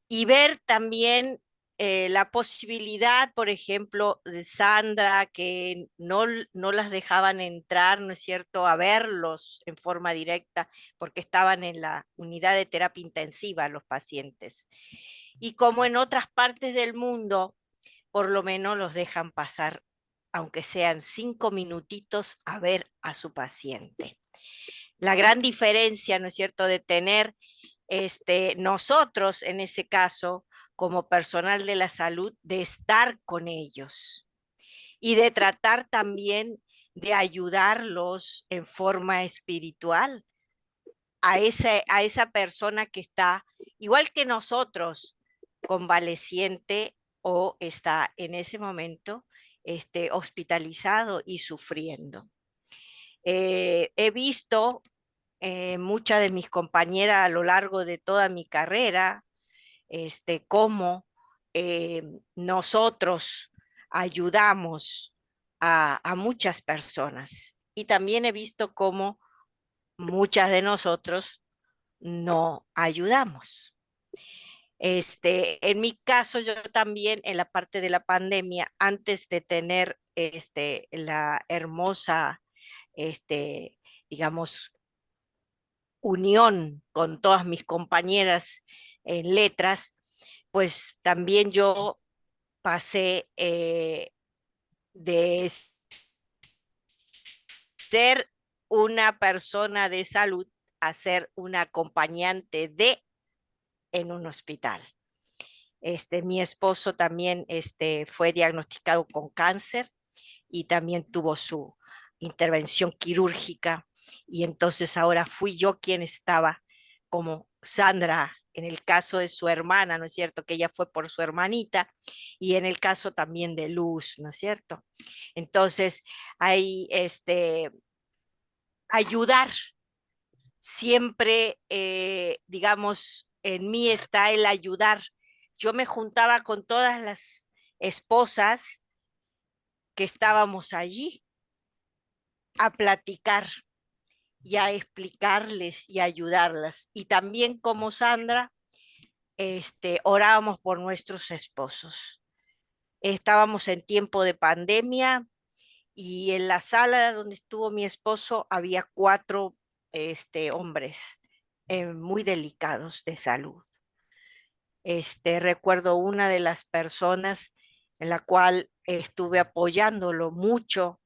[SPEAKER 5] Y ver también la posibilidad, por ejemplo, de Sandra, que no las dejaban entrar, ¿no es cierto?, a verlos en forma directa, porque estaban en la unidad de terapia intensiva los pacientes. Y como en otras partes del mundo, por lo menos los dejan pasar, aunque sean 5 minutitos, a ver a su paciente. La gran diferencia, ¿no es cierto?, de tener nosotros, en ese caso, como personal de la salud, de estar con ellos y de tratar también de ayudarlos en forma espiritual a esa persona que está, igual que nosotros, convaleciente o está en ese momento hospitalizado y sufriendo. He visto muchas de mis compañeras a lo largo de toda mi carrera, cómo nosotros ayudamos a muchas personas. Y también he visto cómo muchas de nosotros no ayudamos. En mi caso, yo también en la parte de la pandemia, antes de tener la hermosa, este, digamos, unión con todas mis compañeras en letras, pues también yo pasé de ser una persona de salud a ser una acompañante de en un hospital. Mi esposo también fue diagnosticado con cáncer y también tuvo su intervención quirúrgica, y entonces ahora fui yo quien estaba como Sandra en el caso de su hermana, ¿no es cierto? Que ella fue por su hermanita, y en el caso también de Luz, ¿no es cierto? Entonces, hay ayudar siempre, digamos, en mí está el ayudar. Yo me juntaba con todas las esposas que estábamos allí a platicar y a explicarles y a ayudarlas. Y también como Sandra, orábamos por nuestros esposos. Estábamos en tiempo de pandemia y en la sala donde estuvo mi esposo había 4 hombres muy delicados de salud. Recuerdo una de las personas en la cual estuve apoyándolo mucho,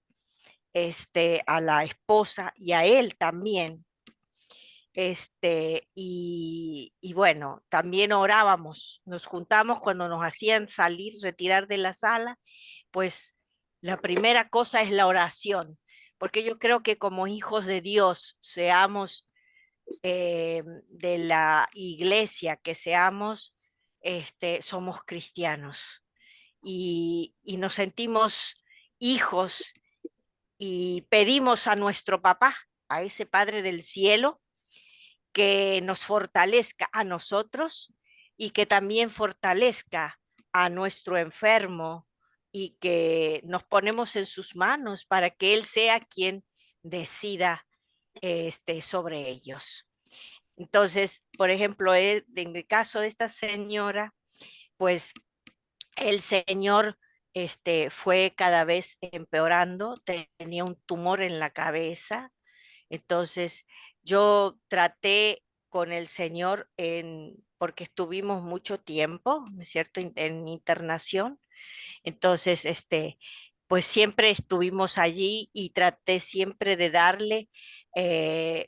[SPEAKER 5] a la esposa y a él también. Y bueno, también orábamos, nos juntamos cuando nos hacían salir, retirar de la sala, pues la primera cosa es la oración, porque yo creo que como hijos de Dios, seamos de la iglesia que seamos, somos cristianos y nos sentimos hijos y pedimos a nuestro papá, a ese Padre del cielo, que nos fortalezca a nosotros y que también fortalezca a nuestro enfermo, y que nos ponemos en sus manos para que Él sea quien decida sobre ellos. Entonces, por ejemplo, en el caso de esta señora, pues el señor fue cada vez empeorando, tenía un tumor en la cabeza. Entonces, yo traté con el señor porque estuvimos mucho tiempo, ¿no es cierto?, en internación. Entonces, pues siempre estuvimos allí y traté siempre de darle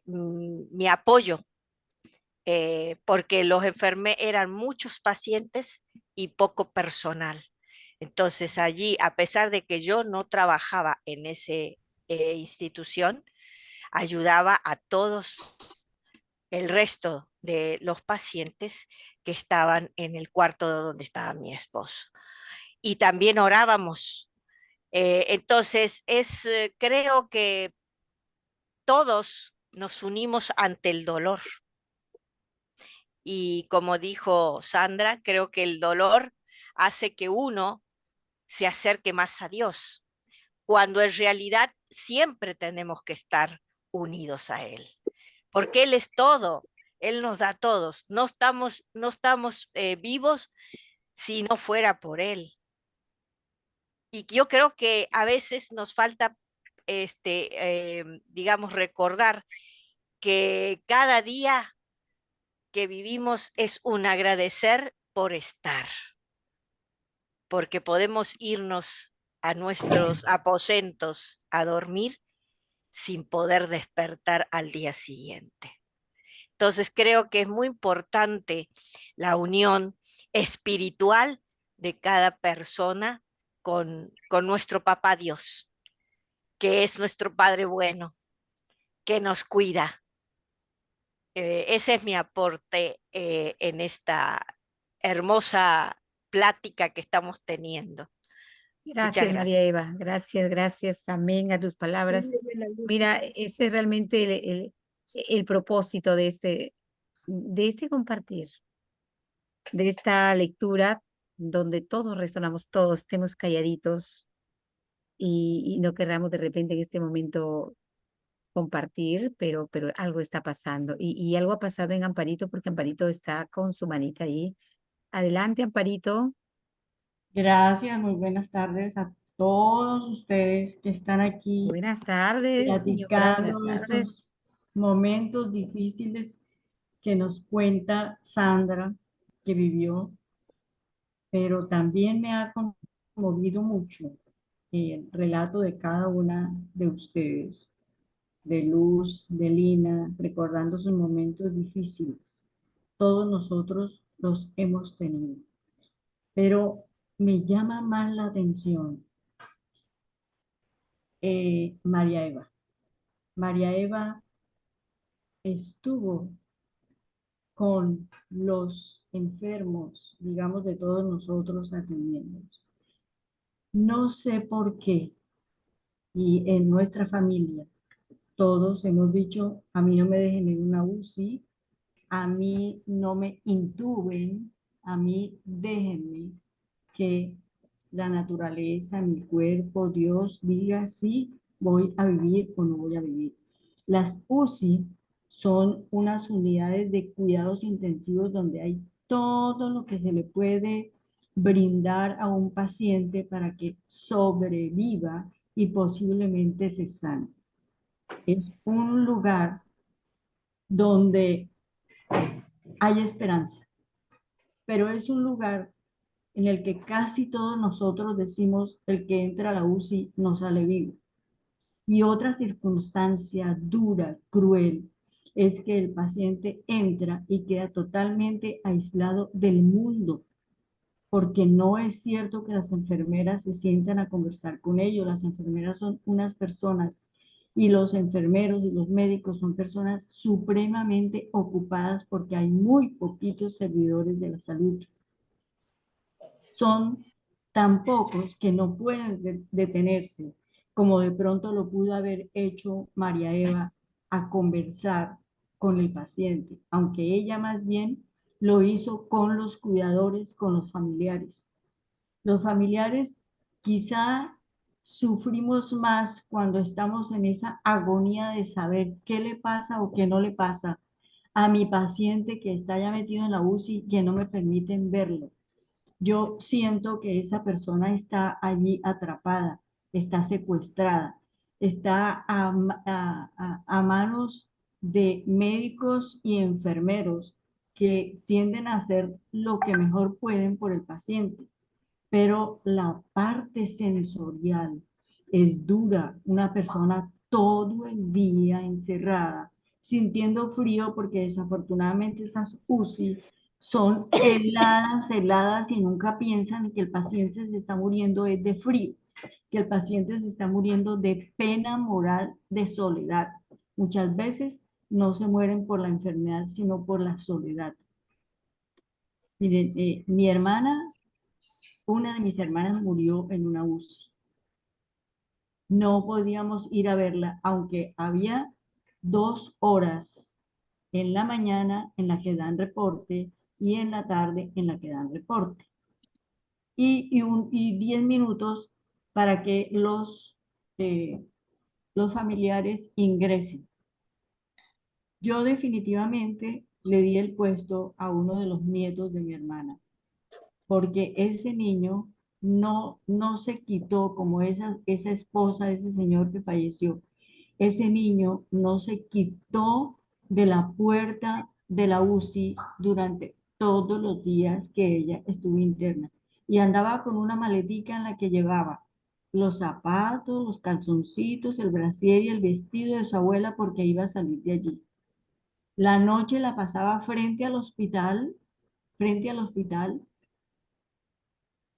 [SPEAKER 5] mi apoyo, porque los enfermé, eran muchos pacientes y poco personal. Entonces allí, a pesar de que yo no trabajaba en esa institución, ayudaba a todos el resto de los pacientes que estaban en el cuarto donde estaba mi esposo. Y también orábamos. Entonces, creo que todos nos unimos ante el dolor. Y como dijo Sandra, creo que el dolor hace que uno se acerque más a Dios, cuando en realidad siempre tenemos que estar unidos a Él, porque Él es todo, Él nos da a todos. No estamos vivos si no fuera por Él. Y yo creo que a veces nos falta, digamos, recordar que cada día que vivimos es un agradecer por estar, porque podemos irnos a nuestros aposentos a dormir sin poder despertar al día siguiente. Entonces creo que es muy importante la unión espiritual de cada persona con nuestro papá Dios, que es nuestro Padre bueno, que nos cuida. Ese es mi aporte en esta hermosa plática que estamos teniendo. Muchas
[SPEAKER 1] Gracias, María
[SPEAKER 5] gracias.
[SPEAKER 1] Eva. Gracias, gracias. Amén a tus palabras. Mira, ese es realmente el propósito de este compartir, de esta lectura, donde todos resonamos, todos estemos calladitos y no querramos de repente en este momento compartir, pero algo está pasando. Y algo ha pasado en Amparito, porque Amparito está con su manita ahí Adelante, Amparito.
[SPEAKER 6] Gracias, muy buenas tardes a todos ustedes que están aquí
[SPEAKER 1] Buenas tardes, señora. Buenas
[SPEAKER 6] platicando
[SPEAKER 1] tardes.
[SPEAKER 6] estos momentos difíciles que nos cuenta Sandra, que vivió, pero también me ha conmovido mucho el relato de cada una de ustedes, de Luz, de Lina, recordando sus momentos difíciles. Todos nosotros los hemos tenido, pero me llama más la atención María Eva. María Eva estuvo con los enfermos, digamos, de todos nosotros atendiéndonos. No sé por qué, y en nuestra familia, todos hemos dicho, a mí no me dejen en una UCI, a mí no me intuben, a mí déjenme que la naturaleza, mi cuerpo, Dios diga si voy a vivir o no voy a vivir. Las UCI son unas unidades de cuidados intensivos donde hay todo lo que se le puede brindar a un paciente para que sobreviva y posiblemente se sane. Es un lugar donde hay esperanza, pero es un lugar en el que casi todos nosotros decimos el que entra a la UCI no sale vivo. Y otra circunstancia dura, cruel, es que el paciente entra y queda totalmente aislado del mundo, porque no es cierto que las enfermeras se sientan a conversar con ellos. Las enfermeras son unas personas y los enfermeros y los médicos son personas supremamente ocupadas porque hay muy poquitos servidores de la salud. Son tan pocos que no pueden detenerse, como de pronto lo pudo haber hecho María Eva, a conversar con el paciente, aunque ella más bien lo hizo con los cuidadores, con los familiares. Los familiares quizá sufrimos más cuando estamos en esa agonía de saber qué le pasa o qué no le pasa a mi paciente que está ya metido en la UCI, que no me permiten verlo. Yo siento que esa persona está allí atrapada, está secuestrada, está a manos de médicos y enfermeros que tienden a hacer lo que mejor pueden por el paciente. Pero la parte sensorial es dura. Una persona todo el día encerrada, sintiendo frío, porque desafortunadamente esas UCI son heladas, heladas, y nunca piensan que el paciente se está muriendo es de frío, que el paciente se está muriendo de pena moral, de soledad. Muchas veces no se mueren por la enfermedad, sino por la soledad. Miren, mi hermana, una de mis hermanas murió en una UCI. No podíamos ir a verla, aunque había 2 horas en la mañana en la que dan reporte y en la tarde en la que dan reporte. Y 10 minutos para que los familiares ingresen. Yo definitivamente le di el puesto a uno de los nietos de mi hermana, porque ese niño no se quitó como esa esposa, ese señor que falleció. Ese niño no se quitó de la puerta de la UCI durante todos los días que ella estuvo interna. Y andaba con una maletica en la que llevaba los zapatos, los calzoncitos, el brasier y el vestido de su abuela porque iba a salir de allí. La noche la pasaba frente al hospital,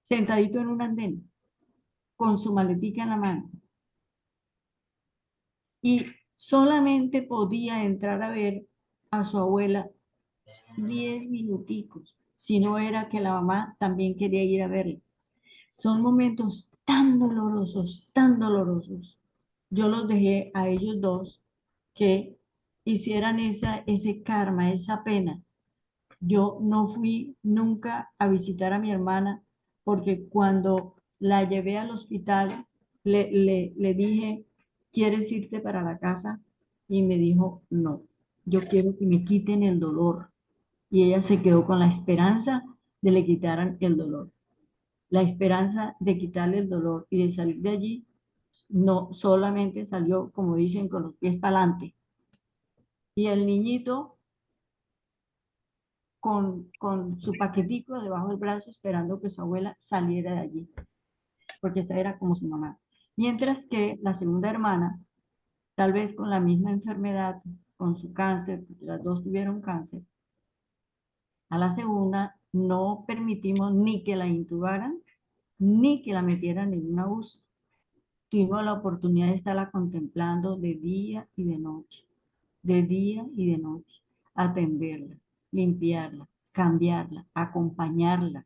[SPEAKER 6] sentadito en un andén, con su maletica en la mano. Y solamente podía entrar a ver a su abuela 10 minuticos, si no era que la mamá también quería ir a verle. Son momentos tan dolorosos, tan dolorosos. Yo los dejé a ellos dos que hicieran ese karma, esa pena. Yo no fui nunca a visitar a mi hermana porque cuando la llevé al hospital le dije, ¿quieres irte para la casa? Y me dijo, no, yo quiero que me quiten el dolor. Y ella se quedó con la esperanza de le quitaran el dolor. La esperanza de quitarle el dolor y de salir de allí no solamente salió, como dicen, con los pies para adelante. Y el niñito con su paquetico debajo del brazo esperando que su abuela saliera de allí, porque esa era como su mamá. Mientras que la segunda hermana, tal vez con la misma enfermedad, con su cáncer, porque las dos tuvieron cáncer, a la segunda no permitimos ni que la intubaran, ni que la metieran en una UCI. Tuvimos la oportunidad de estarla contemplando de día y de noche, de día y de noche, atenderla, limpiarla, cambiarla, acompañarla.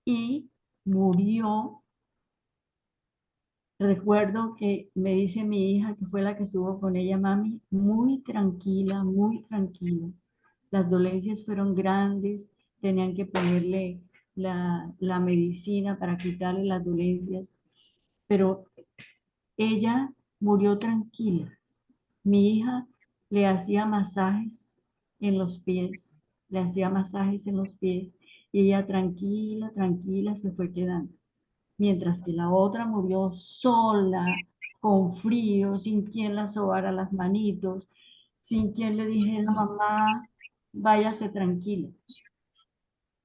[SPEAKER 6] Y murió. Recuerdo que me dice mi hija, que fue la que estuvo con ella, mami, muy tranquila, muy tranquila. Las dolencias fueron grandes, tenían que ponerle la medicina para quitarle las dolencias, pero ella murió tranquila. Mi hija le hacía masajes en los pies, le hacía masajes en los pies y ella tranquila, tranquila se fue quedando. Mientras que la otra murió sola, con frío, sin quien la sobara las manitos, sin quien le dijera, mamá, váyase tranquila.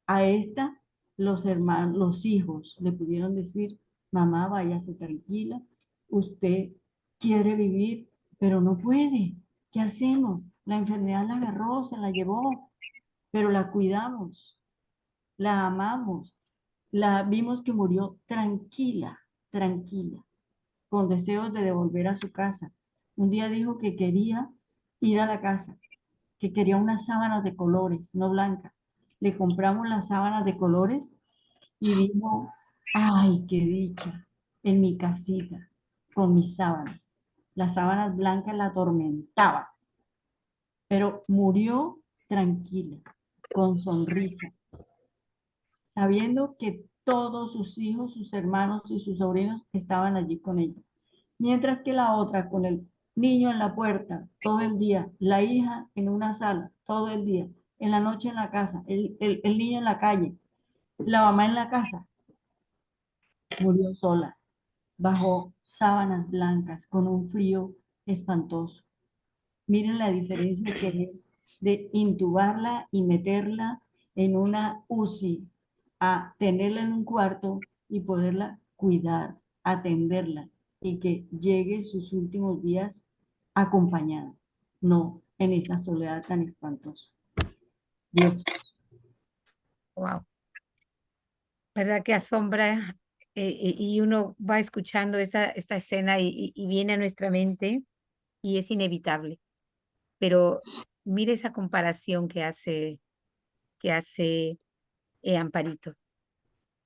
[SPEAKER 6] A esta, los hermanos, los hijos le pudieron decir, mamá, váyase tranquila, usted quiere vivir, pero no puede. ¿Qué hacemos? La enfermedad la agarró, se la llevó, pero la cuidamos, la amamos, la vimos que murió tranquila, tranquila, con deseos de devolver a su casa. Un día dijo que quería ir a la casa, que quería unas sábanas de colores, no blancas. Le compramos las sábanas de colores y dijo, ay, qué dicha, en mi casita, con mis sábanas. Las sábanas blancas la atormentaban, pero murió tranquila, con sonrisa, sabiendo que todos sus hijos, sus hermanos y sus sobrinos estaban allí con ella. Mientras que la otra, con el niño en la puerta todo el día, la hija en una sala todo el día, en la noche en la casa, el niño en la calle, la mamá en la casa, murió sola, bajo sábanas blancas, con un frío espantoso. Miren la diferencia que es de intubarla y meterla en una UCI a tenerla en un cuarto y poderla cuidar, atenderla y que llegue sus últimos días acompañada, no en esa soledad tan espantosa. Dios.
[SPEAKER 1] Wow. ¿Verdad que asombra? Y uno va escuchando esta escena y viene a nuestra mente y es inevitable. Pero mire esa comparación que hace Amparito.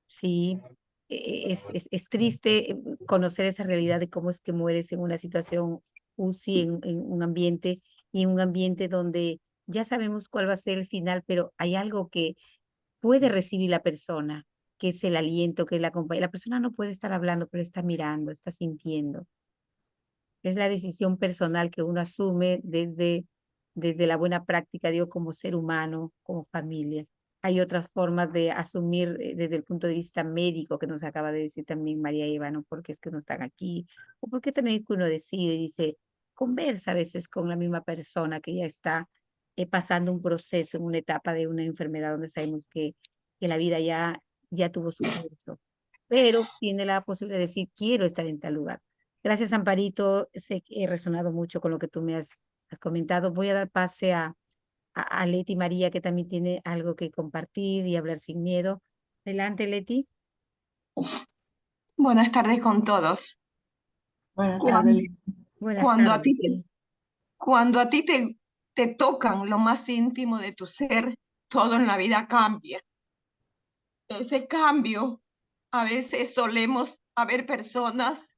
[SPEAKER 1] Sí, es triste conocer esa realidad de cómo es que mueres en una situación UCI, en un ambiente y en un ambiente donde ya sabemos cuál va a ser el final, pero hay algo que puede recibir la persona, que es el aliento, que es la compañía. La persona no puede estar hablando, pero está mirando, está sintiendo. Es la decisión personal que uno asume desde la buena práctica, digo, como ser humano, como familia. Hay otras formas de asumir desde el punto de vista médico que nos acaba de decir también María Eva, ¿no? Porque es que no están aquí, o porque también uno decide, dice, conversa a veces con la misma persona que ya está pasando un proceso en una etapa de una enfermedad donde sabemos que la vida ya tuvo su curso, pero tiene la posibilidad de decir, quiero estar en tal lugar. Gracias, Amparito. Sé que he resonado mucho con lo que tú me has comentado. Voy a dar pase a Leti María, que también tiene algo que compartir y hablar sin miedo. Adelante, Leti.
[SPEAKER 7] Buenas tardes con todos.
[SPEAKER 6] Buenas
[SPEAKER 7] Cuando,
[SPEAKER 6] tardes.
[SPEAKER 1] Buenas
[SPEAKER 7] cuando a
[SPEAKER 1] tardes.
[SPEAKER 7] ti te, cuando a ti te tocan lo más íntimo de tu ser, todo en la vida cambia. Ese cambio, a veces solemos ver personas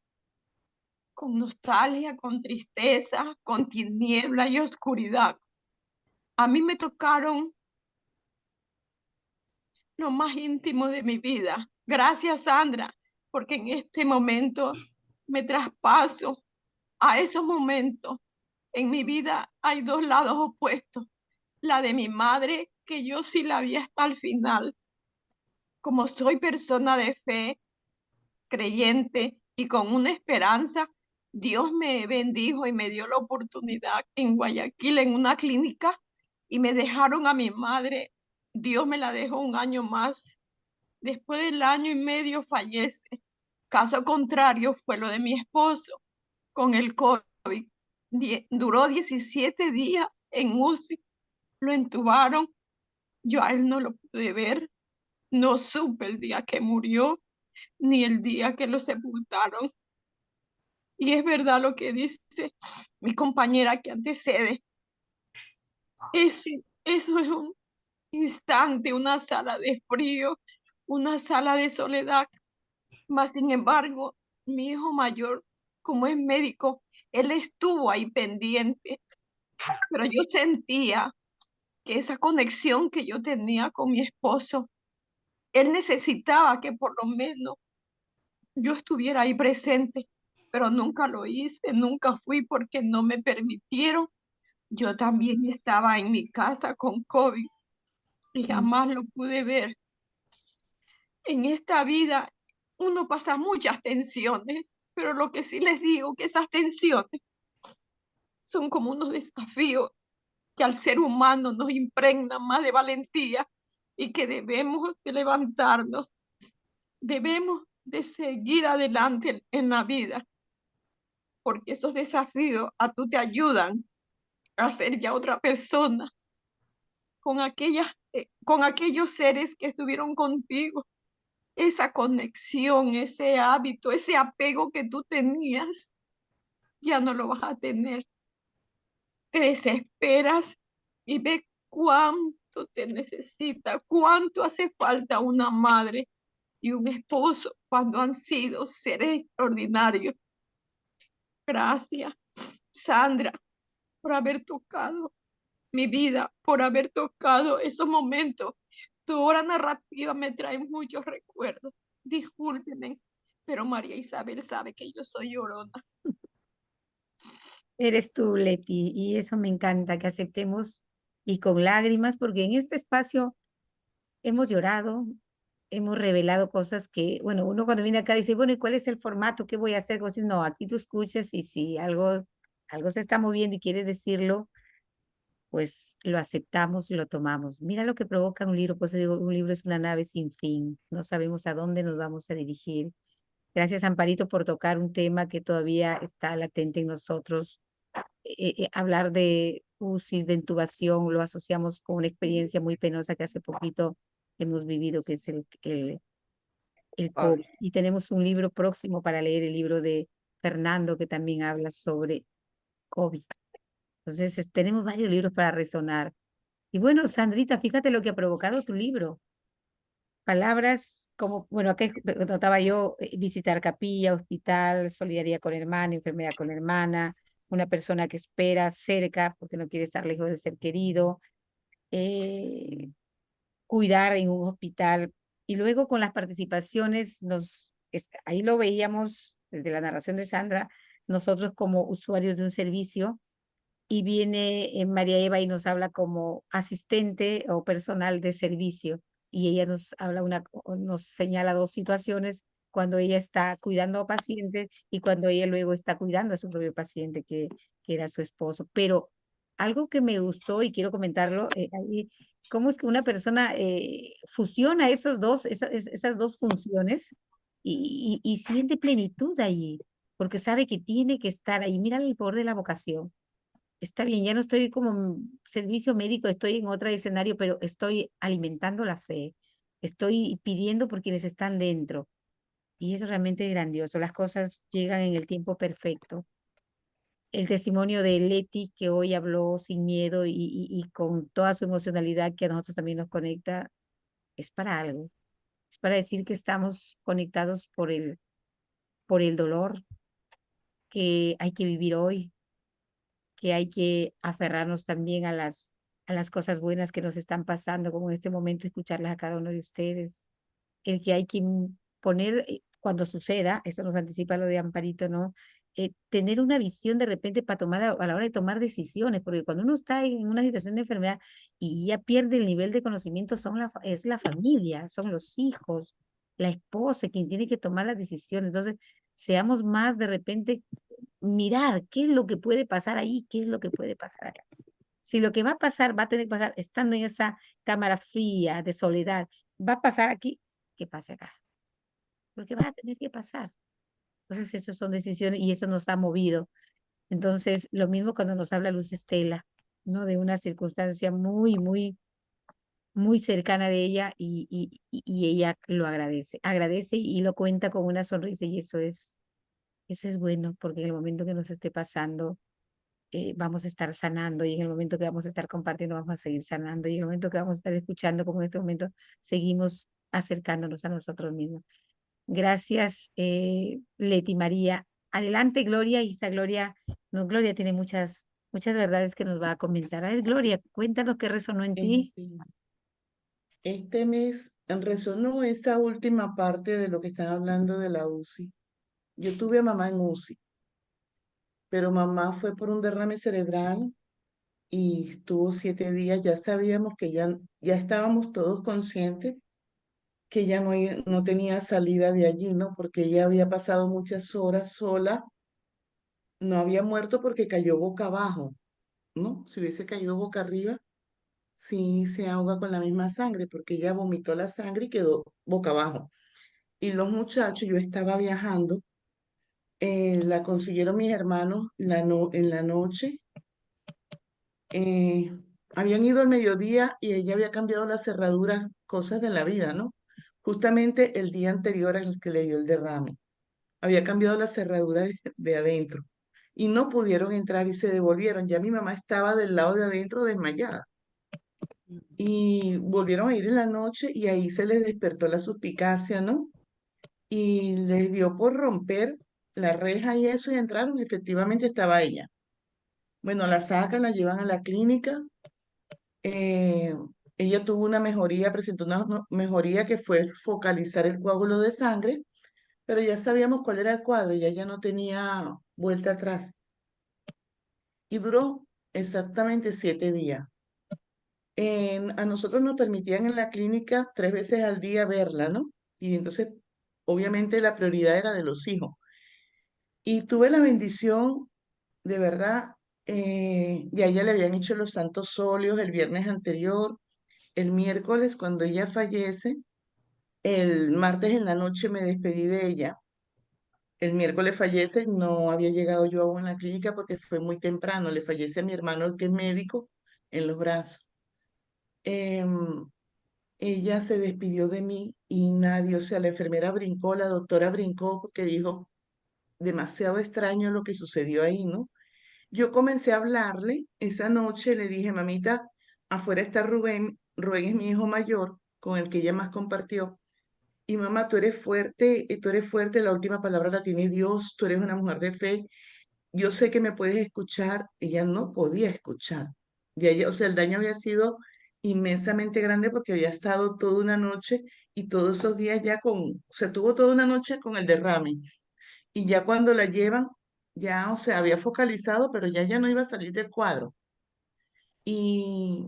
[SPEAKER 7] con nostalgia, con tristeza, con tiniebla y oscuridad. A mí me tocaron lo más íntimo de mi vida. Gracias, Sandra, porque en este momento me traspaso a esos momentos. En mi vida hay dos lados opuestos, la de mi madre, que yo sí la vi hasta el final. Como soy persona de fe, creyente y con una esperanza, Dios me bendijo y me dio la oportunidad en Guayaquil, en una clínica, y me dejaron a mi madre. Dios me la dejó un año más. Después del año y medio fallece. Caso contrario fue lo de mi esposo con el COVID. Duró 17 días en UCI. Lo entubaron. Yo a él no lo pude ver. No supe el día que murió ni el día que lo sepultaron. Y es verdad lo que dice mi compañera que antecede. Eso es un instante, una sala de frío, una sala de soledad. Mas, sin embargo, mi hijo mayor, como es médico, él estuvo ahí pendiente, pero yo sentía que esa conexión que yo tenía con mi esposo, él necesitaba que por lo menos yo estuviera ahí presente, pero nunca lo hice, nunca fui porque no me permitieron. Yo también estaba en mi casa con COVID y jamás lo pude ver. En esta vida uno pasa muchas tensiones, pero lo que sí les digo que esas tensiones son como unos desafíos que al ser humano nos impregnan más de valentía y que debemos de levantarnos, debemos de seguir adelante en la vida, porque esos desafíos a tú te ayudan a ser ya otra persona con aquellos seres que estuvieron contigo. Esa conexión, ese hábito, ese apego que tú tenías, ya no lo vas a tener. Te desesperas y ves cuánto te necesita, cuánto hace falta una madre y un esposo cuando han sido seres extraordinarios. Gracias, Sandra, por haber tocado mi vida, por haber tocado esos momentos. Tu obra narrativa me trae muchos recuerdos. Discúlpenme, pero María Isabel sabe que yo soy llorona.
[SPEAKER 1] Eres tú, Leti, y eso me encanta, que aceptemos y con lágrimas, porque en este espacio hemos llorado, hemos revelado cosas que, bueno, uno cuando viene acá dice, bueno, ¿y cuál es el formato? ¿Qué voy a hacer? Cosas, no, aquí tú escuchas y si algo se está moviendo y quieres decirlo, pues lo aceptamos y lo tomamos. Mira lo que provoca un libro, pues digo, un libro es una nave sin fin, no sabemos a dónde nos vamos a dirigir. Gracias, Amparito, por tocar un tema que todavía está latente en nosotros. Hablar de UCIs, de intubación, lo asociamos con una experiencia muy penosa que hace poquito hemos vivido, que es el COVID. Y tenemos un libro próximo para leer, el libro de Fernando, que también habla sobre COVID. Entonces, tenemos varios libros para resonar. Y bueno, Sandrita, fíjate lo que ha provocado tu libro. Palabras como, bueno, acá notaba yo, visitar capilla, hospital, solidaridad con hermana, enfermedad con hermana, una persona que espera cerca porque no quiere estar lejos del ser querido, eh, cuidar en un hospital. Y luego con las participaciones, ahí lo veíamos desde la narración de Sandra, nosotros como usuarios de un servicio, y viene María Eva y nos habla como asistente o personal de servicio y ella nos habla nos señala dos situaciones cuando ella está cuidando a pacientes y cuando ella luego está cuidando a su propio paciente que era su esposo. Pero algo que me gustó y quiero comentarlo, ahí, cómo es que una persona fusiona esas dos funciones y siente plenitud allí, porque sabe que tiene que estar ahí. Mira el poder de la vocación. Está bien, ya no estoy como servicio médico, estoy en otro escenario, pero estoy alimentando la fe, estoy pidiendo por quienes están dentro. Y eso realmente es grandioso, las cosas llegan en el tiempo perfecto. El testimonio de Leti, que hoy habló sin miedo y con toda su emocionalidad que a nosotros también nos conecta, es para algo, es para decir que estamos conectados por el dolor, que hay que vivir hoy, que hay que aferrarnos también a las cosas buenas que nos están pasando, como en este momento escucharlas a cada uno de ustedes, el que hay que poner, cuando suceda, eso nos anticipa lo de Amparito, ¿no? tener una visión de repente para tomar a la hora de tomar decisiones, porque cuando uno está en una situación de enfermedad y ya pierde el nivel de conocimiento, es la familia, son los hijos, la esposa quien tiene que tomar las decisiones. Entonces, seamos más de repente mirar qué es lo que puede pasar ahí, qué es lo que puede pasar acá. Si lo que va a pasar, va a tener que pasar estando en esa cámara fría de soledad, va a pasar aquí, que pase acá, porque va a tener que pasar. Entonces, esas son decisiones y eso nos ha movido. Entonces, lo mismo cuando nos habla Luz Estela, ¿no? De una circunstancia muy cercana de ella y ella lo agradece y lo cuenta con una sonrisa y eso es bueno porque en el momento que nos esté pasando, vamos a estar sanando y en el momento que vamos a estar compartiendo, vamos a seguir sanando y en el momento que vamos a estar escuchando, como en este momento, seguimos acercándonos a nosotros mismos. Gracias, Leti María. Adelante, Gloria, y esta Gloria, no, Gloria tiene muchas verdades que nos va a comentar. A ver, Gloria, cuéntanos qué resonó en ti.
[SPEAKER 8] Este mes resonó esa última parte de lo que están hablando de la UCI. Yo tuve a mamá en UCI, pero mamá fue por un derrame cerebral y estuvo 7 días. Ya sabíamos que ya estábamos todos conscientes que ella no tenía salida de allí, ¿no? Porque ella había pasado muchas horas sola, no había muerto porque cayó boca abajo, ¿no? Si hubiese caído boca arriba, sí se ahoga con la misma sangre, porque ella vomitó la sangre y quedó boca abajo. Y los muchachos, yo estaba viajando, la consiguieron mis hermanos en la noche, eh, habían ido al mediodía y ella había cambiado la cerradura, cosas de la vida, ¿no? Justamente el día anterior al que le dio el derrame. Había cambiado la cerradura de adentro y no pudieron entrar y se devolvieron. Ya mi mamá estaba del lado de adentro desmayada. Y volvieron a ir en la noche y ahí se les despertó la suspicacia, ¿no? Y les dio por romper la reja y eso y entraron. Efectivamente estaba ella. Bueno, la sacan, la llevan a la clínica. eh, Ella tuvo una mejoría, presentó una mejoría que fue focalizar el coágulo de sangre, pero ya sabíamos cuál era el cuadro, y ella no tenía vuelta atrás. Y duró exactamente 7 días. A nosotros nos permitían en la clínica 3 veces al día verla, ¿no? Y entonces, obviamente, la prioridad era de los hijos. Y tuve la bendición, de verdad, ya ella le habían hecho los santos óleos el viernes anterior, el miércoles cuando ella fallece, el martes en la noche me despedí de ella. El miércoles fallece, no había llegado yo aún a la clínica porque fue muy temprano, le fallece a mi hermano, el que es médico, en los brazos. Em, Ella se despidió de mí y nadie, o sea, la enfermera brincó, la doctora brincó porque dijo, demasiado extraño lo que sucedió ahí, ¿no? Yo comencé a hablarle esa noche, le dije, mamita, afuera está Rubén, Rubén es mi hijo mayor, con el que ella más compartió, y mamá, tú eres fuerte, la última palabra la tiene Dios, tú eres una mujer de fe, yo sé que me puedes escuchar. Ella no podía escuchar. O sea, el daño había sido inmensamente grande porque había estado toda una noche y todos esos días ya o sea, tuvo toda una noche con el derrame. Y ya cuando la llevan, ya, o sea, había focalizado, pero ya no iba a salir del cuadro. Y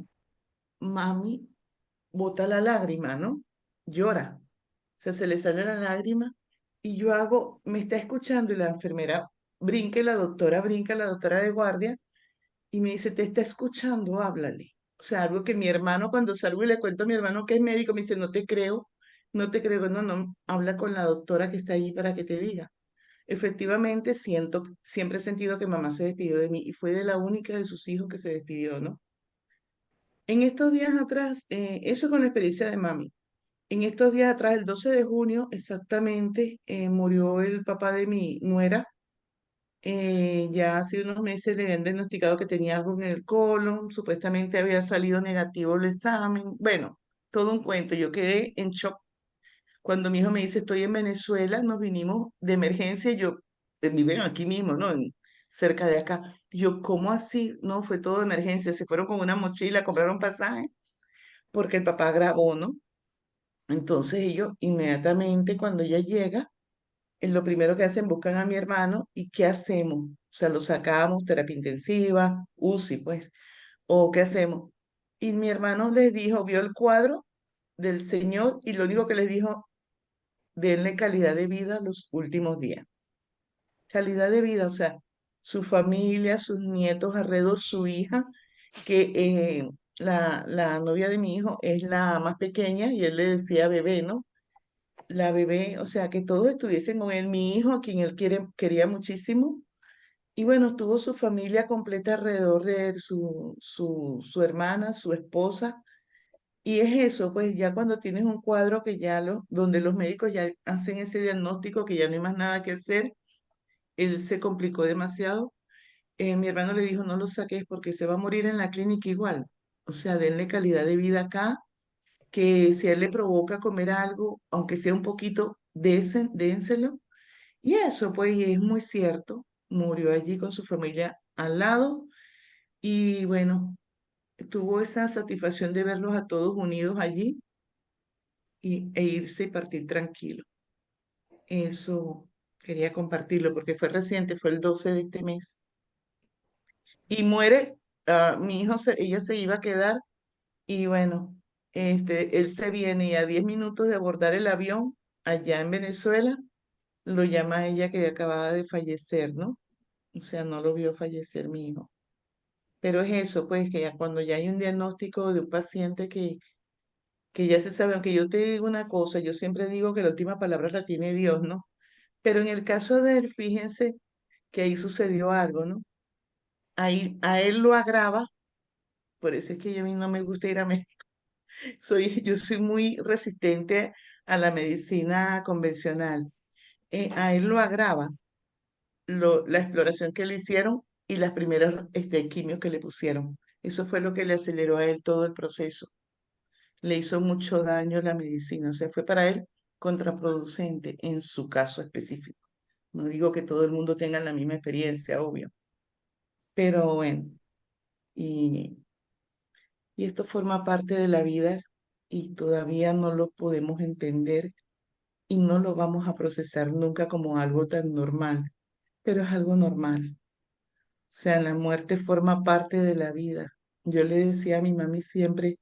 [SPEAKER 8] mami bota la lágrima, ¿no? Llora. O sea, se le sale la lágrima y yo hago, me está escuchando y la enfermera brinca, la doctora de guardia, y me dice, te está escuchando, háblale. O sea, algo que mi hermano, cuando salgo y le cuento a mi hermano que es médico, me dice, no te creo, no te creo, no, no, habla con la doctora que está ahí para que te diga. Efectivamente, siempre he sentido que mamá se despidió de mí y fue de la única de sus hijos que se despidió, ¿no? En estos días atrás, eso con la experiencia de mami. En estos días atrás, el 12 de junio, exactamente, murió el papá de mi nuera. Ya hace unos meses le habían diagnosticado que tenía algo en el colon, supuestamente había salido negativo el examen. Bueno, todo un cuento. Yo quedé en shock. Cuando mi hijo me dice, estoy en Venezuela, nos vinimos de emergencia, viven aquí mismo, ¿no? Cerca de acá. Yo, ¿cómo así? No, fue todo de emergencia. Se fueron con una mochila, compraron pasaje, porque el papá grabó, ¿no? Entonces ellos, inmediatamente, cuando ella llega, lo primero que hacen, buscan a mi hermano y ¿qué hacemos? O sea, lo sacamos, terapia intensiva, UCI, pues, o ¿qué hacemos? Y mi hermano les dijo, vio el cuadro del Señor y lo único que les dijo, denle calidad de vida los últimos días. Calidad de vida, o sea, su familia, sus nietos alrededor, su hija, que la novia de mi hijo es la más pequeña y él le decía bebé, ¿no? La bebé, o sea, que todos estuviesen con él, mi hijo, a quien él quería muchísimo. Y bueno, tuvo su familia completa alrededor de él, su hermana, su esposa. Y es eso, pues ya cuando tienes un cuadro que donde los médicos ya hacen ese diagnóstico que ya no hay más nada que hacer, él se complicó demasiado. Mi hermano le dijo, no lo saques porque se va a morir en la clínica igual. O sea, denle calidad de vida acá, que si a él le provoca comer algo, aunque sea un poquito, dénselo. Y eso, pues, y es muy cierto. Murió allí con su familia al lado y bueno, tuvo esa satisfacción de verlos a todos unidos allí e irse y partir tranquilo. Eso quería compartirlo porque fue reciente, fue el 12 de este mes. Y muere, mi hijo, ella se iba a quedar y bueno, él se viene y a 10 minutos de abordar el avión allá en Venezuela, lo llama a ella que acababa de fallecer, ¿no? O sea, no lo vio fallecer mi hijo. Pero es eso, pues, que ya cuando ya hay un diagnóstico de un paciente que ya se sabe, aunque yo te digo una cosa, yo siempre digo que la última palabra la tiene Dios, ¿no? Pero en el caso de él, fíjense que ahí sucedió algo, ¿no? Ahí a él lo agrava, por eso es que a mí no me gusta ir a México. Yo soy muy resistente a la medicina convencional. A él lo agrava la exploración que le hicieron y las primeras quimios que le pusieron. Eso fue lo que le aceleró a él todo el proceso. Le hizo mucho daño la medicina, o sea, fue para él contraproducente en su caso específico. No digo que todo el mundo tenga la misma experiencia, obvio, pero bueno, y, y esto forma parte de la vida y todavía no lo podemos entender y no lo vamos a procesar nunca como algo tan normal, pero es algo normal. O sea, la muerte forma parte de la vida. Yo le decía a mi mami siempre,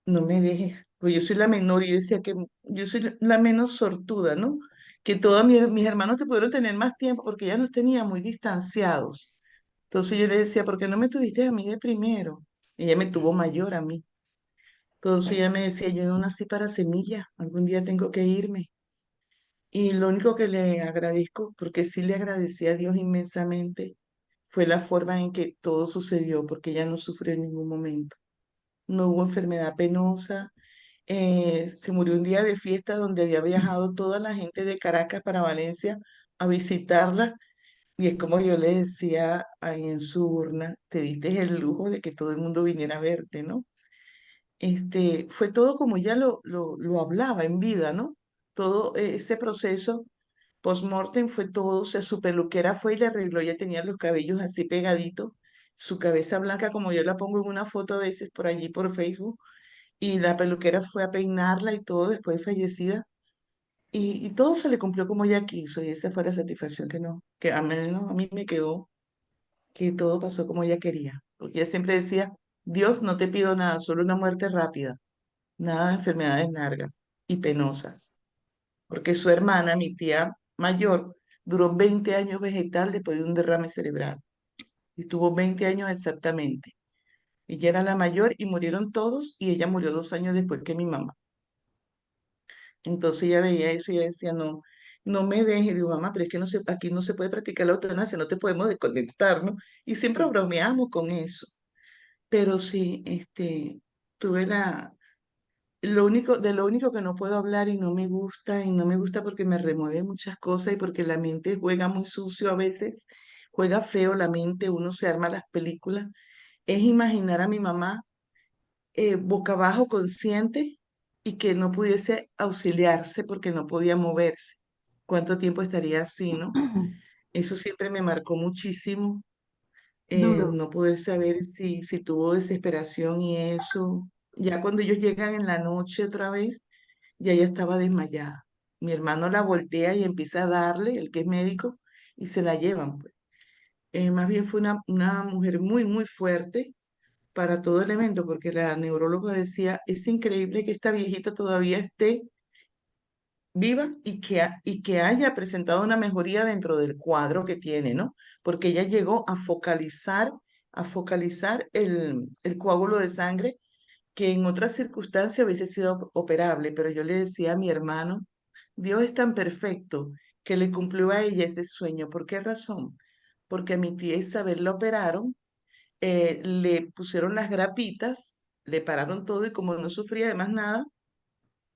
[SPEAKER 8] no me dejes, pues yo soy la menor y yo decía que yo soy la menos sortuda, ¿no? Que todos mis hermanos te pudieron tener más tiempo porque ya nos tenía muy distanciados. Entonces yo le decía, ¿por qué no me tuviste a mí de primero? Ella me tuvo mayor a mí. Entonces ella me decía, yo no nací para semilla, algún día tengo que irme. Y lo único que le agradezco, porque sí le agradecí a Dios inmensamente, fue la forma en que todo sucedió, porque ella no sufrió en ningún momento. No hubo enfermedad penosa. Se murió un día de fiesta donde había viajado toda la gente de Caracas para Valencia a visitarla. Y es como yo le decía ahí en su urna, te diste el lujo de que todo el mundo viniera a verte, ¿no? Fue todo como ella lo hablaba en vida, ¿no? Todo ese proceso post-mortem fue todo, o sea, su peluquera fue y le arregló, ella tenía los cabellos así pegaditos, su cabeza blanca, como yo la pongo en una foto a veces por allí por Facebook, y la peluquera fue a peinarla y todo después de fallecida, y todo se le cumplió como ella quiso, y esa fue la satisfacción que no, que a mí, no, a mí me quedó, que todo pasó como ella quería, porque ella siempre decía, Dios, no te pido nada, solo una muerte rápida, nada de enfermedades largas y penosas, porque su hermana, mi tía mayor, duró 20 años vegetal después de un derrame cerebral, y tuvo 20 años exactamente. Ella era la mayor y murieron todos, y ella murió 2 años después que mi mamá. Entonces ella veía eso y ella decía, no, no me dejes, digo, mamá, pero es que no se, aquí no se puede practicar la eutanasia, no te podemos desconectar, ¿no? Y siempre bromeamos con eso. Pero sí, tuve de lo único que no puedo hablar y no me gusta porque me remueve muchas cosas y porque la mente juega muy sucio a veces, juega feo la mente, uno se arma las películas, es imaginar a mi mamá boca abajo consciente y que no pudiese auxiliarse porque no podía moverse. ¿Cuánto tiempo estaría así, no? Eso siempre me marcó muchísimo,
[SPEAKER 6] Duro.
[SPEAKER 8] no poder saber si tuvo desesperación y eso. Ya cuando ellos llegan en la noche otra vez, ya ella estaba desmayada. mi hermano la voltea y empieza a darle, el que es médico, y se la llevan, pues. Más bien fue una mujer muy, muy fuerte para todo el evento, porque la neuróloga decía, es increíble que esta viejita todavía esté viva y que haya presentado una mejoría dentro del cuadro que tiene, ¿no? Porque ella llegó a focalizar el coágulo de sangre que en otras circunstancias hubiese sido operable, pero yo le decía a mi hermano, Dios es tan perfecto que le cumplió a ella ese sueño. ¿Por qué razón? Porque a mi tía Isabel la operaron, le pusieron las grapitas, le pararon todo y como no sufría de más nada,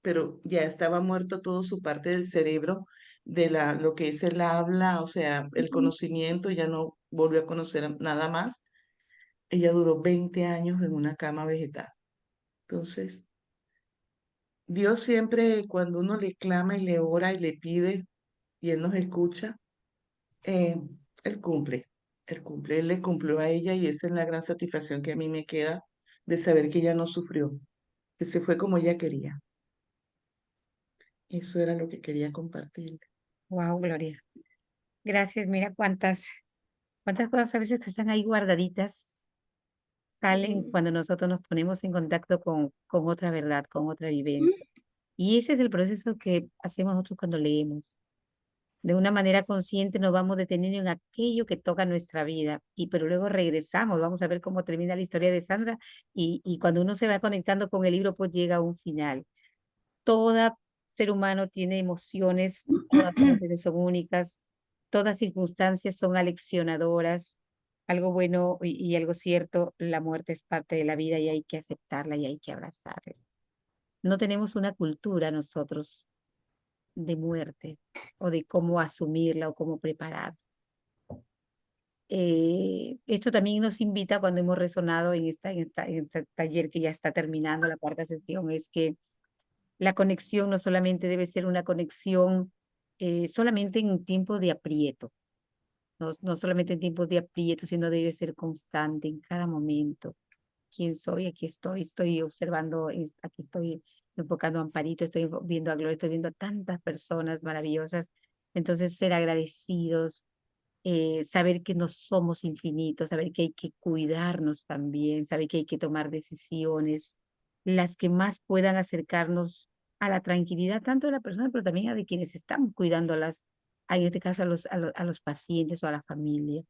[SPEAKER 8] pero ya estaba muerto todo su parte del cerebro, lo que es el habla, o sea, el conocimiento, ya no volvió a conocer nada más. Ella duró 20 años en una cama vegetal. Entonces, Dios siempre, cuando uno le clama y le ora y le pide y Él nos escucha, eh, Él cumple, Él cumple, Él le cumplió a ella y esa es la gran satisfacción que a mí me queda de saber que ella no sufrió, que se fue como ella quería. Eso era lo que quería compartir.
[SPEAKER 1] Wow, Gloria. Gracias. Mira cuántas cosas a veces que están ahí guardaditas salen cuando nosotros nos ponemos en contacto con otra verdad, con otra vivencia. Y ese es el proceso que hacemos nosotros cuando leemos. De una manera consciente nos vamos deteniendo en aquello que toca nuestra vida, pero luego regresamos, vamos a ver cómo termina la historia de Sandra y cuando uno se va conectando con el libro, pues llega a un final. Todo ser humano tiene emociones, todas emociones son únicas, todas circunstancias son aleccionadoras, algo bueno y algo cierto, la muerte es parte de la vida y hay que aceptarla y hay que abrazarla. No tenemos una cultura nosotros de muerte o de cómo asumirla o cómo preparar. Esto también nos invita cuando hemos resonado en este taller que ya está terminando la cuarta sesión, es que la conexión no solamente debe ser una conexión solamente en tiempos de aprieto, no solamente en tiempos de aprieto, sino debe ser constante en cada momento. ¿Quién soy? Aquí estoy observando, aquí estoy enfocando a Amparito, estoy viendo a Gloria, estoy viendo a tantas personas maravillosas. Entonces, ser agradecidos, saber que no somos infinitos, saber que hay que cuidarnos también, saber que hay que tomar decisiones, las que más puedan acercarnos a la tranquilidad, tanto de la persona, pero también a de quienes están cuidando en este caso a los pacientes o a la familia.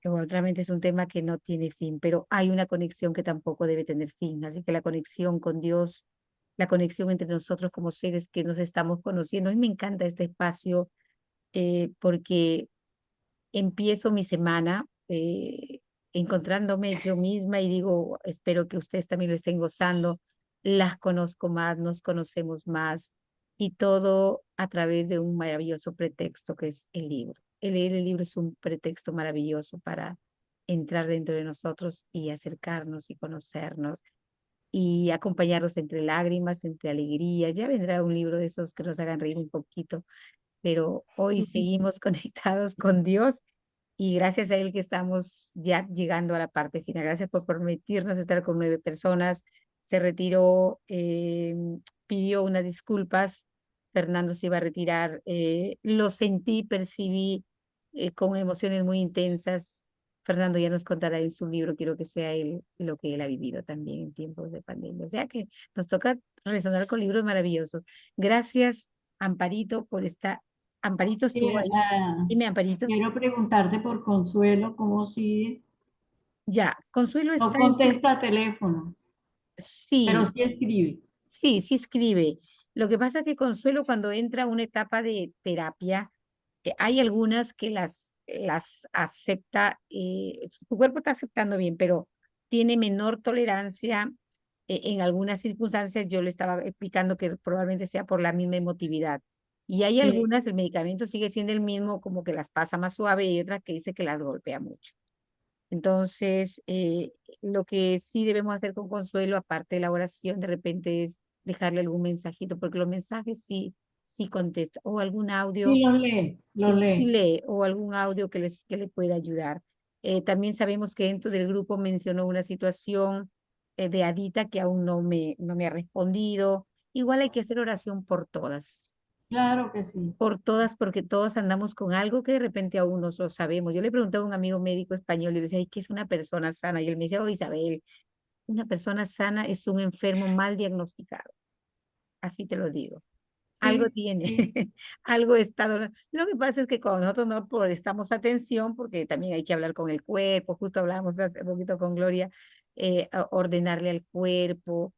[SPEAKER 1] Que realmente es un tema que no tiene fin, pero hay una conexión que tampoco debe tener fin. Así que la conexión con Dios, la conexión entre nosotros como seres que nos estamos conociendo. A mí me encanta este espacio porque empiezo mi semana encontrándome yo misma y digo, espero que ustedes también lo estén gozando. Las conozco más, nos conocemos más y todo a través de un maravilloso pretexto que es el libro. El leer el libro es un pretexto maravilloso para entrar dentro de nosotros y acercarnos y conocernos y acompañarnos entre lágrimas, entre alegría. Ya vendrá un libro de esos que nos hagan reír un poquito, pero hoy seguimos conectados con Dios y gracias a Él que estamos ya llegando a la parte final. Gracias por permitirnos estar con 9 personas. Se retiró, pidió unas disculpas. Fernando se iba a retirar. Lo sentí, percibí con emociones muy intensas. Fernando ya nos contará en su libro, quiero que sea él lo que él ha vivido también en tiempos de pandemia. O sea que nos toca resonar con libros maravillosos. Gracias, Amparito, por esta. Amparito estuvo ahí. Dime, Amparito.
[SPEAKER 6] Quiero preguntarte por Consuelo, ¿cómo sigue?
[SPEAKER 1] Ya, Consuelo
[SPEAKER 6] No
[SPEAKER 1] está en su.
[SPEAKER 6] contesta teléfono, pero
[SPEAKER 1] Sí,
[SPEAKER 6] sí escribe.
[SPEAKER 1] sí escribe. Lo que pasa es que Consuelo cuando entra a una etapa de terapia, hay algunas que las acepta, su cuerpo está aceptando bien, pero tiene menor tolerancia en algunas circunstancias. Yo le estaba explicando que probablemente sea por la misma emotividad. Y hay
[SPEAKER 6] Sí.
[SPEAKER 1] algunas, el medicamento sigue siendo el mismo, como que las pasa más suave y otras que dice que las golpea mucho. Entonces, lo que sí debemos hacer con Consuelo, aparte de la oración, de repente es dejarle algún mensajito, porque los mensajes sí contesta, o algún audio
[SPEAKER 6] Sí, lo lee, lo
[SPEAKER 1] sí
[SPEAKER 6] lee.
[SPEAKER 1] lee, o algún audio que le pueda ayudar. También sabemos que dentro del grupo mencionó una situación de Adita que aún no me ha respondido. Igual hay que hacer oración por todas.
[SPEAKER 6] Claro que sí.
[SPEAKER 1] por todas, porque todos andamos con algo que de repente aún no lo sabemos. Yo le preguntaba a un amigo médico español y le decía, "Ay, ¿qué es una persona sana?" Y él me decía, oh, Isabel, una persona sana es un enfermo mal diagnosticado. Así te lo digo. Algo
[SPEAKER 6] Sí,
[SPEAKER 1] tiene,
[SPEAKER 6] sí.
[SPEAKER 1] algo está Lo que pasa es que cuando nosotros no prestamos atención, porque también hay que hablar con el cuerpo, justo hablábamos hace poquito con Gloria, ordenarle al cuerpo,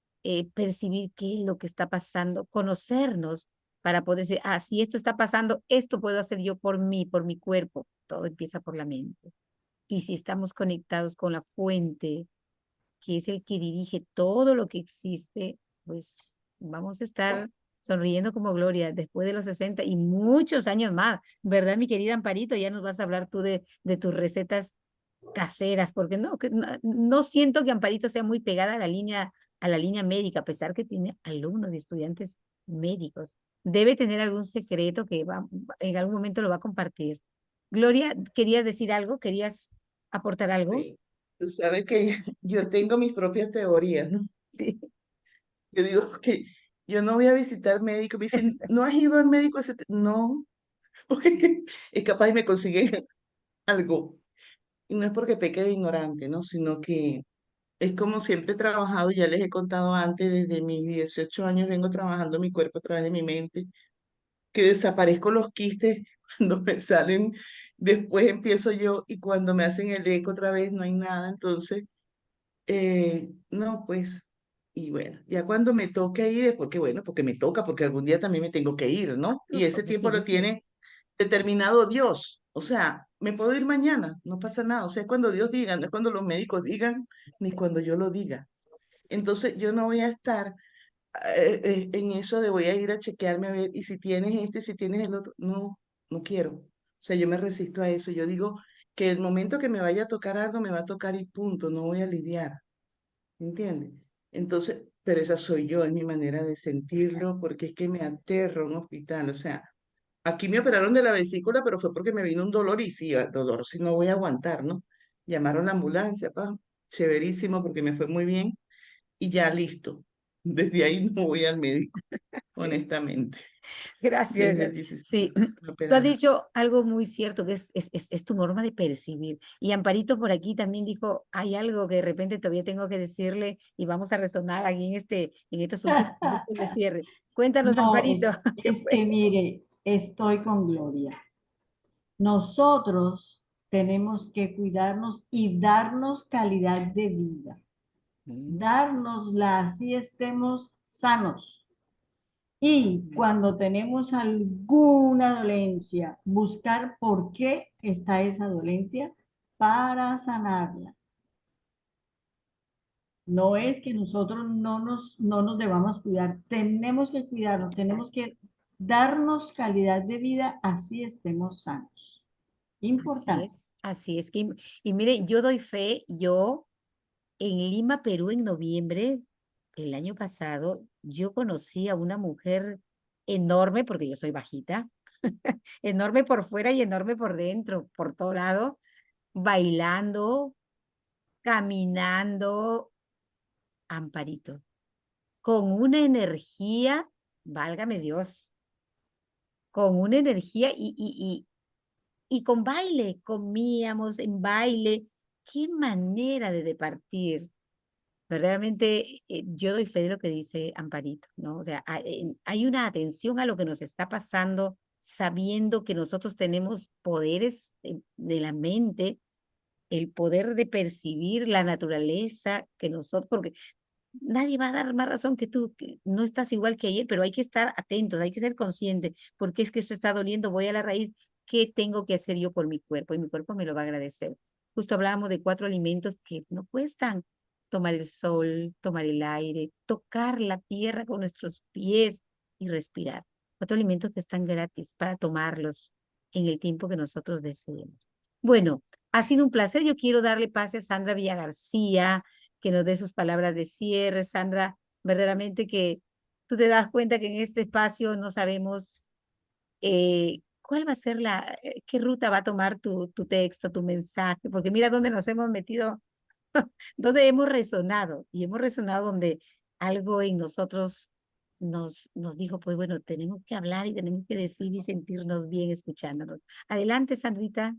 [SPEAKER 1] percibir qué es lo que está pasando, conocernos para poder decir, ah, si esto está pasando, esto puedo hacer yo por mí, por mi cuerpo. Todo empieza por la mente. Y si estamos conectados con la fuente, que es el que dirige todo lo que existe, pues vamos a estar sonriendo como Gloria después de los 60 y muchos años más, ¿verdad, mi querida Amparito? Ya nos vas a hablar tú de tus recetas caseras, porque no, no siento que Amparito sea muy pegada a la línea médica, a pesar que tiene alumnos y estudiantes médicos. Debe tener algún secreto que en algún momento lo va a compartir. Gloria, ¿querías decir algo? ¿Querías aportar algo?
[SPEAKER 8] Sí. Tú sabes que yo tengo mis propias teorías, ¿no?
[SPEAKER 1] Sí.
[SPEAKER 8] Yo digo que yo no voy a visitar médico. Me dicen, ¿no has ido al médico? No, porque es capaz y me consigue algo. Y no es porque peque de ignorante, ¿no? Sino que es como siempre he trabajado, ya les he contado antes, desde mis 18 años vengo trabajando mi cuerpo a través de mi mente, que desaparezco los quistes cuando me salen, después empiezo yo y cuando me hacen el eco otra vez no hay nada, entonces, no, pues, y bueno, ya cuando me toque ir es porque, bueno, porque me toca, porque algún día también me tengo que ir, ¿no? Y ese tiempo lo tiene determinado Dios. O sea, me puedo ir mañana, no pasa nada. O sea, es cuando Dios diga, no es cuando los médicos digan, ni cuando yo lo diga. Entonces, yo no voy a estar en eso de voy a ir a chequearme a ver, y si tienes este, y si tienes el otro. No, no quiero. O sea, yo me resisto a eso. Yo digo que el momento que me vaya a tocar algo, me va a tocar y punto, no voy a lidiar. ¿Entiendes? Entonces, pero esa soy yo, es mi manera de sentirlo, porque es que me aterra un hospital. O sea, aquí me operaron de la vesícula, pero fue porque me vino un dolor y sí, dolor, si no voy a aguantar, ¿no? Llamaron la ambulancia, pa, chéverísimo porque me fue muy bien y ya listo. Desde ahí no voy al médico, honestamente. Desde
[SPEAKER 1] Gracias.
[SPEAKER 8] el 16
[SPEAKER 1] Sí,
[SPEAKER 8] me
[SPEAKER 1] tú has
[SPEAKER 8] operaron.
[SPEAKER 1] dicho algo muy cierto, que es tu norma de percibir. Y Amparito por aquí también dijo, hay algo que de repente todavía tengo que decirle y vamos a resonar aquí en estos últimos minutos de cierre. Cuéntanos,
[SPEAKER 6] No,
[SPEAKER 1] Amparito, ¿qué
[SPEAKER 6] es
[SPEAKER 1] fue?
[SPEAKER 6] que mire, estoy con Gloria. Nosotros tenemos que cuidarnos y darnos calidad de vida,
[SPEAKER 1] Mm,
[SPEAKER 6] dárnosla así estemos sanos. Y
[SPEAKER 1] mm,
[SPEAKER 6] cuando tenemos alguna dolencia, buscar por qué está esa dolencia para sanarla. No es que nosotros no nos debamos cuidar, tenemos que cuidarnos, tenemos que darnos calidad de vida así estemos sanos.
[SPEAKER 1] así
[SPEAKER 6] Importante.
[SPEAKER 1] es, así es que, y mire, yo doy fe, yo en Lima, Perú, en noviembre el año pasado, yo conocí a una mujer enorme, porque yo soy bajita, enorme por fuera y enorme por dentro, por todo lado, bailando, caminando, Amparito, con una energía, válgame Dios, con una energía y con baile, comíamos en baile, qué manera de departir. Verdaderamente, yo doy fe de lo que dice Amparito, ¿no? O sea, hay una atención a lo que nos está pasando, sabiendo que nosotros tenemos poderes de la mente, el poder de percibir la naturaleza que nosotros, porque nadie va a dar más razón que tú, que no estás igual que ayer, pero hay que estar atentos, hay que ser consciente, porque es que esto está doliendo, voy a la raíz, ¿qué tengo que hacer yo por mi cuerpo? Y mi cuerpo me lo va a agradecer. Justo hablábamos de 4 alimentos que no cuestan: tomar el sol, tomar el aire, tocar la tierra con nuestros pies y respirar. 4 alimentos que están gratis para tomarlos en el tiempo que nosotros deseemos. Bueno, ha sido un placer. Yo quiero darle pase a Sandra Villagarcía, que nos dé sus palabras de cierre. Sandra, verdaderamente que tú te das cuenta que en este espacio no sabemos cuál va a ser qué ruta va a tomar tu texto, tu mensaje, porque mira dónde nos hemos metido, dónde hemos resonado, y hemos resonado donde algo en nosotros nos dijo, pues bueno, tenemos que hablar y tenemos que decir y sentirnos bien escuchándonos. Adelante, Sandrita.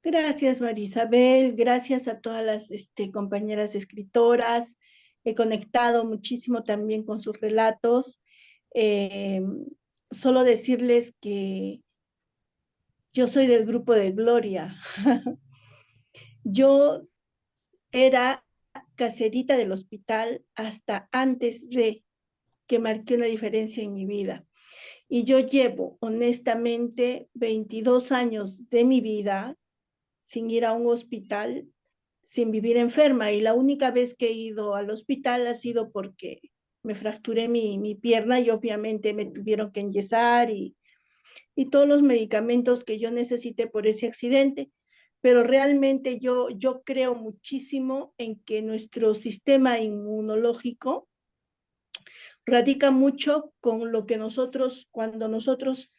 [SPEAKER 2] Gracias, María Isabel. Gracias a todas las compañeras escritoras. He conectado muchísimo también con sus relatos. Eh, Solo decirles que yo soy del grupo de Gloria. Yo era caserita del hospital hasta antes de que marque una diferencia en mi vida. Y yo llevo honestamente 22 años de mi vida sin ir a un hospital, sin vivir enferma. Y la única vez que he ido al hospital ha sido porque me fracturé mi pierna y obviamente me tuvieron que enyesar y todos los medicamentos que yo necesité por ese accidente. Pero realmente yo creo muchísimo en que nuestro sistema inmunológico radica mucho con lo que nosotros, cuando nosotros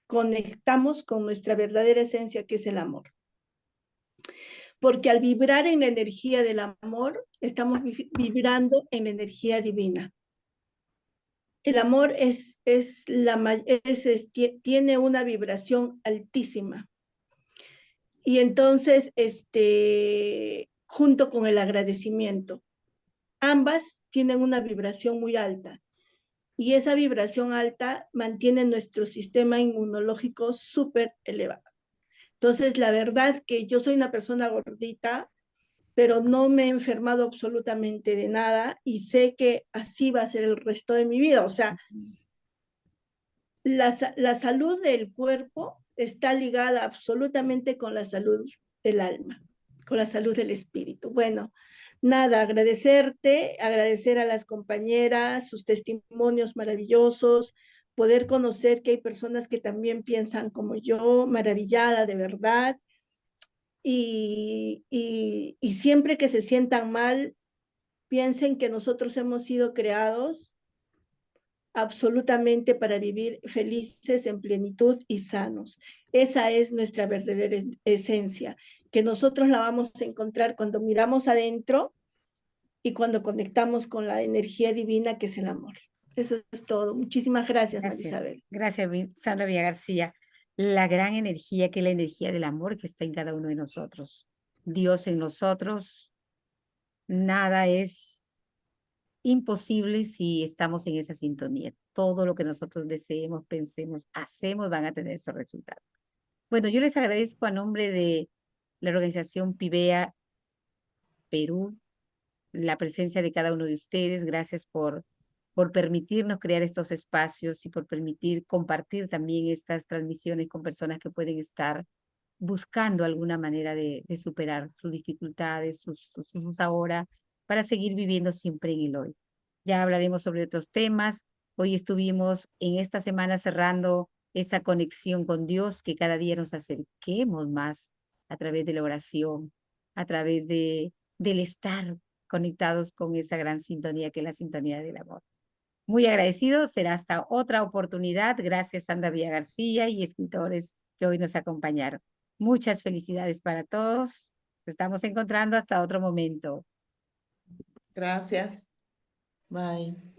[SPEAKER 2] conectamos con nuestra verdadera esencia, que es el amor. Porque al vibrar en la energía del amor, estamos vibrando en la energía divina. El amor tiene una vibración altísima. Y entonces, junto con el agradecimiento, ambas tienen una vibración muy alta. Y esa vibración alta mantiene nuestro sistema inmunológico súper elevado. Entonces, la verdad que yo soy una persona gordita, pero no me he enfermado absolutamente de nada y sé que así va a ser el resto de mi vida. O sea, la salud del cuerpo está ligada absolutamente con la salud del alma, con la salud del espíritu. Bueno, nada, agradecerte, agradecer a las compañeras, sus testimonios maravillosos, poder conocer que hay personas que también piensan como yo, maravillada de verdad. Y siempre que se sientan mal, piensen que nosotros hemos sido creados absolutamente para vivir felices, en plenitud y sanos. Esa es nuestra verdadera esencia, que nosotros la vamos a encontrar cuando miramos adentro y cuando conectamos con la energía divina que es el amor. Eso es todo. Muchísimas gracias, María Isabel.
[SPEAKER 1] Gracias, Sandra Villa García. La gran energía que es la energía del amor que está en cada uno de nosotros. Dios en nosotros, nada es imposible si estamos en esa sintonía. Todo lo que nosotros deseemos, pensemos, hacemos, van a tener esos resultados. Bueno, yo les agradezco a nombre de la organización PIVEA Perú, la presencia de cada uno de ustedes. Gracias por permitirnos crear estos espacios y por permitir compartir también estas transmisiones con personas que pueden estar buscando alguna manera de superar sus dificultades, sus ahora, para seguir viviendo siempre en el hoy. Ya hablaremos sobre otros temas. Hoy estuvimos en esta semana cerrando esa conexión con Dios, que cada día nos acerquemos más a través de la oración, a través del estar conectados con esa gran sintonía que es la sintonía del amor. Muy agradecido, será hasta otra oportunidad. Gracias, Sandra Villa García y escritores que hoy nos acompañaron. Muchas felicidades para todos. Nos estamos encontrando hasta otro momento.
[SPEAKER 8] Gracias. Bye.